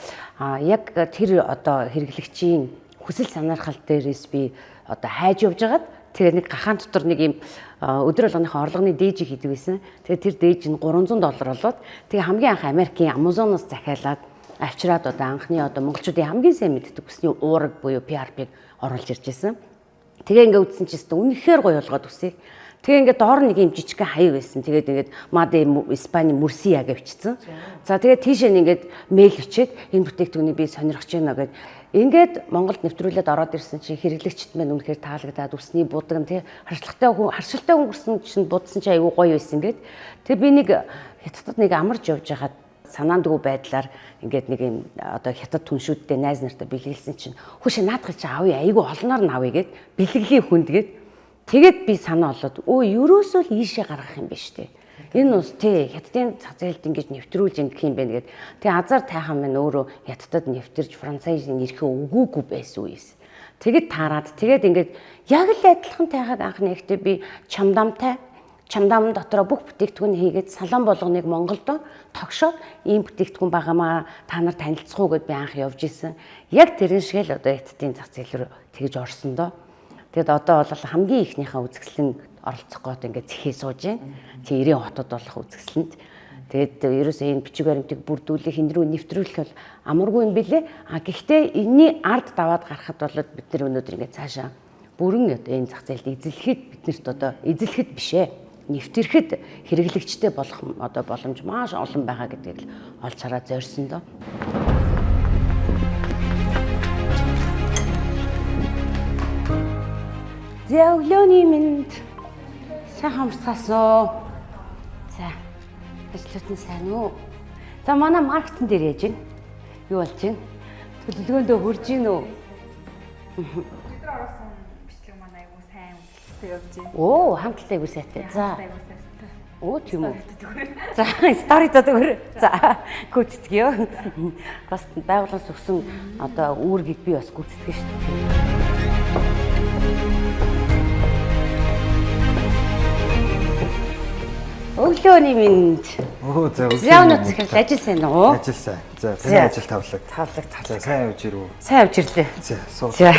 яг тэр одоо хэрэглэгчийн хүсэл санаархал дээрээс би одоо хайж явж байгаад тэгээд нэг гахаан дотор нэг юм өдөр болгоныхоо орлогын дээжийг хийдэг байсан. Тэгээд тэр дээж нь $300 болоод тэгээд хамгийн анх Америкийн Amazon-оос захиалаад авчираад одоо анхны одоо монголчуудын хамгийн сайн мэддэг бүсний уураг буюу PRP-г оруулж ирж байсан. Тэгээ ингээ үтсэн чинь үнэхээр гоё болгоод үсээ. Тэгээ ингээд доор нэг юм жижигхэн хаяг байсан. Тэгээд ингээд Маде Испани Мурсия гэвчсэн. За тэгээд тийшээ ингээд мэйл өчээд энэ бүтээгдэхүүнийг би сонирхож байна гэд ингээд Монголд нэвтрүүлээд ороод ирсэн чинь хэрэглэгчд маань үнэхээр таалагдаад үсний будаг тий харшилтай өнгөрсөн чинь будсан чинь айгүй гоё байсан гэд. Тэгээ би нэг хятадд нэг амарч явж байгаад санаандгүй байдлаар ингээд нэг юм одоо хятад түншүүдтэй найз нартай бэлгэлсэн чинь хүүшээ наадах чи авъя айгүй олноор нь авъя гэд бэлгэлийн хүнд гэд тэгээд би санаа олоод ерөөсөө л ийшээ гаргах юм биш үү. Энэ ус тий хятадын цав зээлд ингэж нэвтрүүлж ингэх юм байна гэд. Тэгээ азар тайхан маань өөрөө хятадд нэвтэрж францайзын эрхээ өгөөгүй байсан үеэс. Тэгэд таарад тэгээд ингээд яг л адилхан тайхад анхны ихтэй би чамдам дотроо бүх бүтээгдэхүүн хийгээд салон болгоныг Монголд тогшоод ийм бүтээгдэхүүн байгаамаа та нар танилцах уу гэд би анх явж исэн. Яг тэрэн шиг л одоо хятадын цав зээл рүү тэгж орсон доо. Тэгэд одоо бол хамгийн ихнийхээ үзэсгэлэн оролцох гээд ингээд зэхээ сууж байна. Тэгээ 90 хотод болох үзэсгэлэнт. Тэгээд ерөөсөө энэ бичиг баримтыг бүрдүүлэх, энэ рүү нэвтрүүлэх бол амаргүй юм билэ. Гэхдээ энэний ард даваад гарахад бол бид нар өнөөдөр ингээд цаашаа бүрэн одоо энэ зах зээлд эзлэхэд биднэрт одоо эзлэхэд биш ээ. Нэвтрэхэд хэрэглэгчтэй болох одоо боломж маш олон байгаа гэдгийг л олж хараад зорьсон доо. За өглөөний минь сайхан амарцгаасан. За ажлууд нь сайн уу? За манай маркетинг дээр яаж байна? Юу болж байна? Төлөвлөгөөндөө хурж гин үү? Өдөр орсон бичлэг манай айгуу сайн үнэлэлттэй явж байна. Оо, хамтлагтай айгуу сайтай. За. Айгуу сайтай. Оо, тийм үү. За, сторид өгөр. За, гүйцэтгэе. Бас байгууллагаас өгсөн одоо үүргийг би бас гүйцэтгэе шүү дээ. Өглөөний минь. Оо за Яавна захирал ажил сайн уу? Ажил сайн. За таны ажил тавлаг. Тавлаг. За сайн явж ирв үү? Сайн явж ирлээ. За суур. За.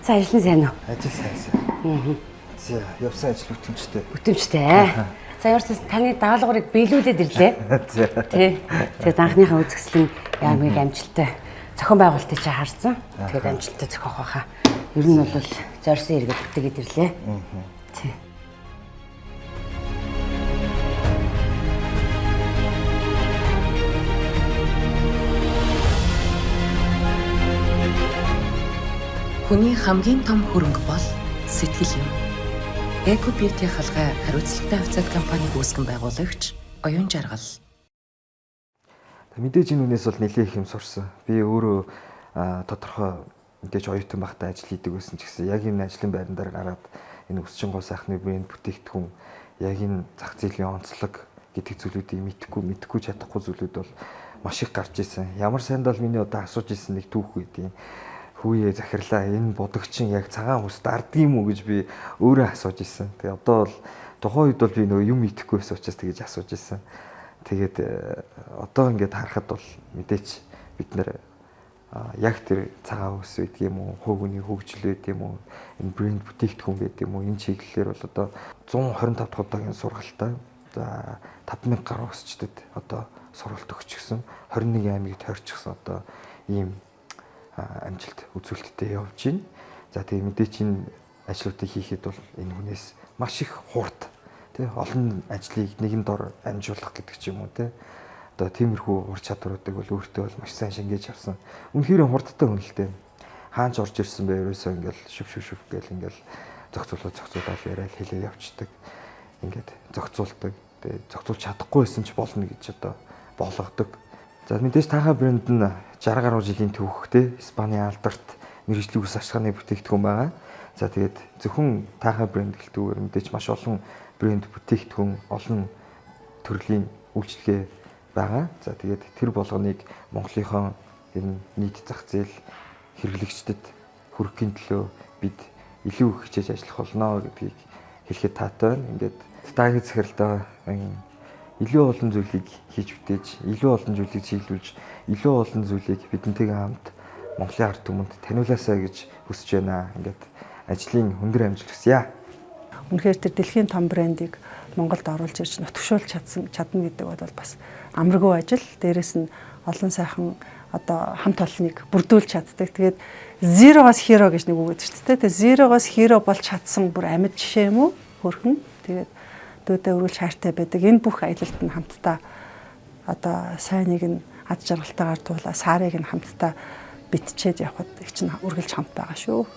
За ажил нь сайн уу? Ажил сайн. За явсан ажил бүтэмжтэй. Бүтэмжтэй. За ерөөс таны даалгаврыг биелүүлээд ирлээ. За. Тий. Тэгээд анхныхаа үзэсгэлэн яамыг амжилттай зохион байгуулалтыг чи харсан. Тэгээд амжилттай зохиох байхаа. Ер нь бол зорьсон хэрэгэд бүтээгээд ирлээ. Тий. Хүний хамгийн том хөрөнгө бол сэтгэл юм. Eco Beauty халгай хариуцлагатай хавцад компаниг үүсгэн байгуулагч Оюун Жаргал. Мэдээж энэ үнээс бол нэлээд их юм сурсан. Би өөрөө тодорхой мэдээж оюутан багтаа ажил хийдэг байсан ч гэсэн яг энэ ажлын байран дээр гараад энэ өсчин гоо сайхны брэнд бүтээгдэхүүн яг энэ зах зээлийн онцлог гэдэг зүйлүүдийг мэдхгүй чадахгүй зүйлүүд бол маш их гарч ирсэн. Ямар сайнд бол миний одоо асууж ирсэн нэг түүх үйдیں۔ Хүүе захирлаа энэ будагчин яг цагаан хүс дардгийм үү гэж би өөрөө асууж ирсэн. Тэгээ одоо бол тухайн үед бол би нөгөө юм идэхгүй байсан учраас тэгэж асууж ирсэн. Тэгээд одоо ингээд харахад бол мэдээч бид нэр яг тэр цагаан хүс гэдэг юм уу, хөвгүний хөгжил гэдэг юм уу, энэ брэнд бүтээгдэхүүн гэдэг юм уу, энэ чиглэлээр бол одоо 125 дахь удаагийн сургалтаа за 5000 гаруй өсчдөд одоо сургалт өгчихсөн. 21 аймагт хорчихсон одоо ийм амжилт үзүүлэлттэй явж байна. За тэгээ мэдээч энэ ажлуудыг хийхэд бол энэ хүнээс маш их хурд тий олон ажлыг нэгэн дор амжуулах гэдэг ч юм уу тий. Одоо тиймэрхүү ур чадваруудыг бол өөртөө бол маш сайн шингээж авсан. Үнэхээр хурдтай хүн л дээ. Хаач орж ирсэн бэ ерөөсөө ингээл шүв гээл ингээл зохицуулаад яриад хэлээ явцдаг. Ингээд зохицуулдаг. Тэгээ зохицуулж чадахгүй байсан ч болно гэж одоо болгодог. За мэдээж таахаа брэнд нь 60 гаруй жилийн түүхтэй Испаний алдарт мэргэжлийн үс ашигlaаны бүтээгдэхүүн байгаа. За тэгээд зөвхөн таахаа брэнд гэлтүүгээр мэдээж маш олон брэнд бүтээгдэхүүн олон төрлийн үйлчлэгээ байгаа. За тэгээд тэр болгоныг Монголынхон энэ нийт зах зээл хэрэглэгчдэд хүргэхийн төлөө бид илүү их хичээж ажиллах болно гэдгийг хэлэхэд таатай байна. Ингээд таахаа захиралтай илүү олон зүйлийг хийж бүтээж, илүү олон зүйлийг чиглүүлж, илүү олон зүйлийг бидэнтэйгээ хамт Монголын ард түмэнд таниулаасаа гэж хүсэж байна. Ингээд ажлын хөндөр амжилт хүсье. Үнэхээр тэр дэлхийн том брендийг Монголд оруулж ирж нутгшуулж чадна гэдэг бол бас амаргүй ажил. Дээрээс нь олон сайхан одоо хамт олныг бүрдүүлж чаддаг. Тэгээд zero-гоос hero гэж нэг үг гэдэг шүү дээ. Тэгээд zero-гоос hero болж чадсан бүр амьд жишээ юм уу? Хөрхөн. Тэгээд дүүдээ өргөл шаартай байдаг. Энэ бүх аялалд нь хамтдаа одоо сайныг нь ад жаргалтайгаар туулаа, саарыг нь хамтдаа битчээд явхад их чинь үргэлж хамт байгаа шүү.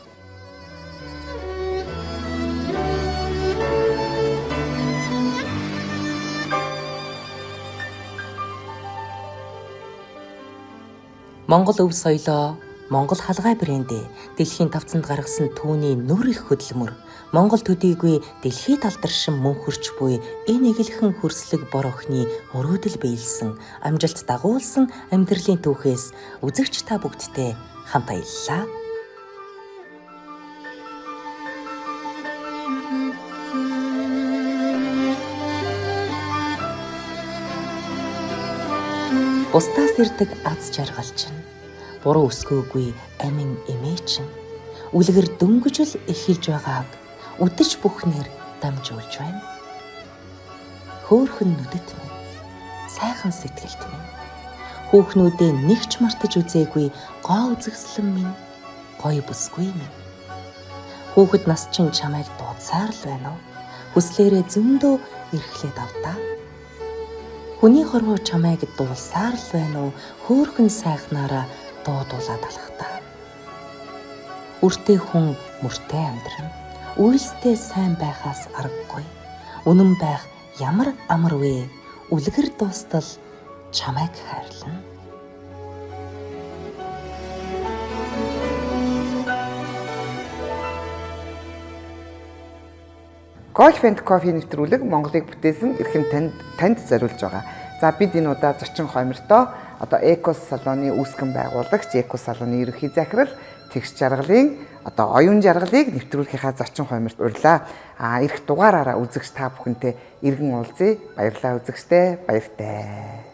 Монгол өв соёлоо, Монгол халгай брэндээ дэлхийн тавцанд гаргасан түүний нүр их хөдөлмөр Монгол төдийгүй дэлхийд алдаршин мөнхөрч буй энэ эгэлхэн хөрслөг бор охины мөрөөдөл биелсэн амжилт дагуулсан амьдралын түүхээс үзэгч та бүгдтэй хамт аяллаа. Бусдаас ирдэг аз жаргалч нь буруу өсгөөгүй амин эмээч нь үлгэр дөнгөж л эхэлж байгааг үдэж бүхнэр дамжуулж байна. Хөөхөн нүдэт минь, сайхан сэтгэлт минь, хүүхнүүдээ нэг ч мартаж үзээгүй гоо үзэгслэн минь, гоё бүсгүй минь. Хүүхэд нас чинь чамайг дуудсаар л байна уу? Хүслээрээ зөндөө эрхлээд авдаа. Хүний хорвоо чамайг дуулсаар л байна уу? Хөөхөн сайхнаараа дуудуулаад алхтаа. Үртэй хүн мөртэй амьдран, үйлстэй сайн байхаас аргагүй. Үнэн байх ямар амар вэ? Үлгэр дуустал чамайг хайрлана. Golf and Coffee нэвтрүүлэг Монголыг бүтээсэн эрхэм танд зориулж байгаа. За бид энэ удаа зочин хоймортой одоо Экос салууны үүсгэн байгуулагч Экос салууны ерөнхий захирал тэгш жаргалын одоо оюун жаргалыг нэвтрүүлгийнхаа зочин хойморт урьлаа. Ирэх дугаараараа үзэгч та бүхэнтэй иргэн уулзъя. Баярлалаа үзэгчтэй. Баяртай.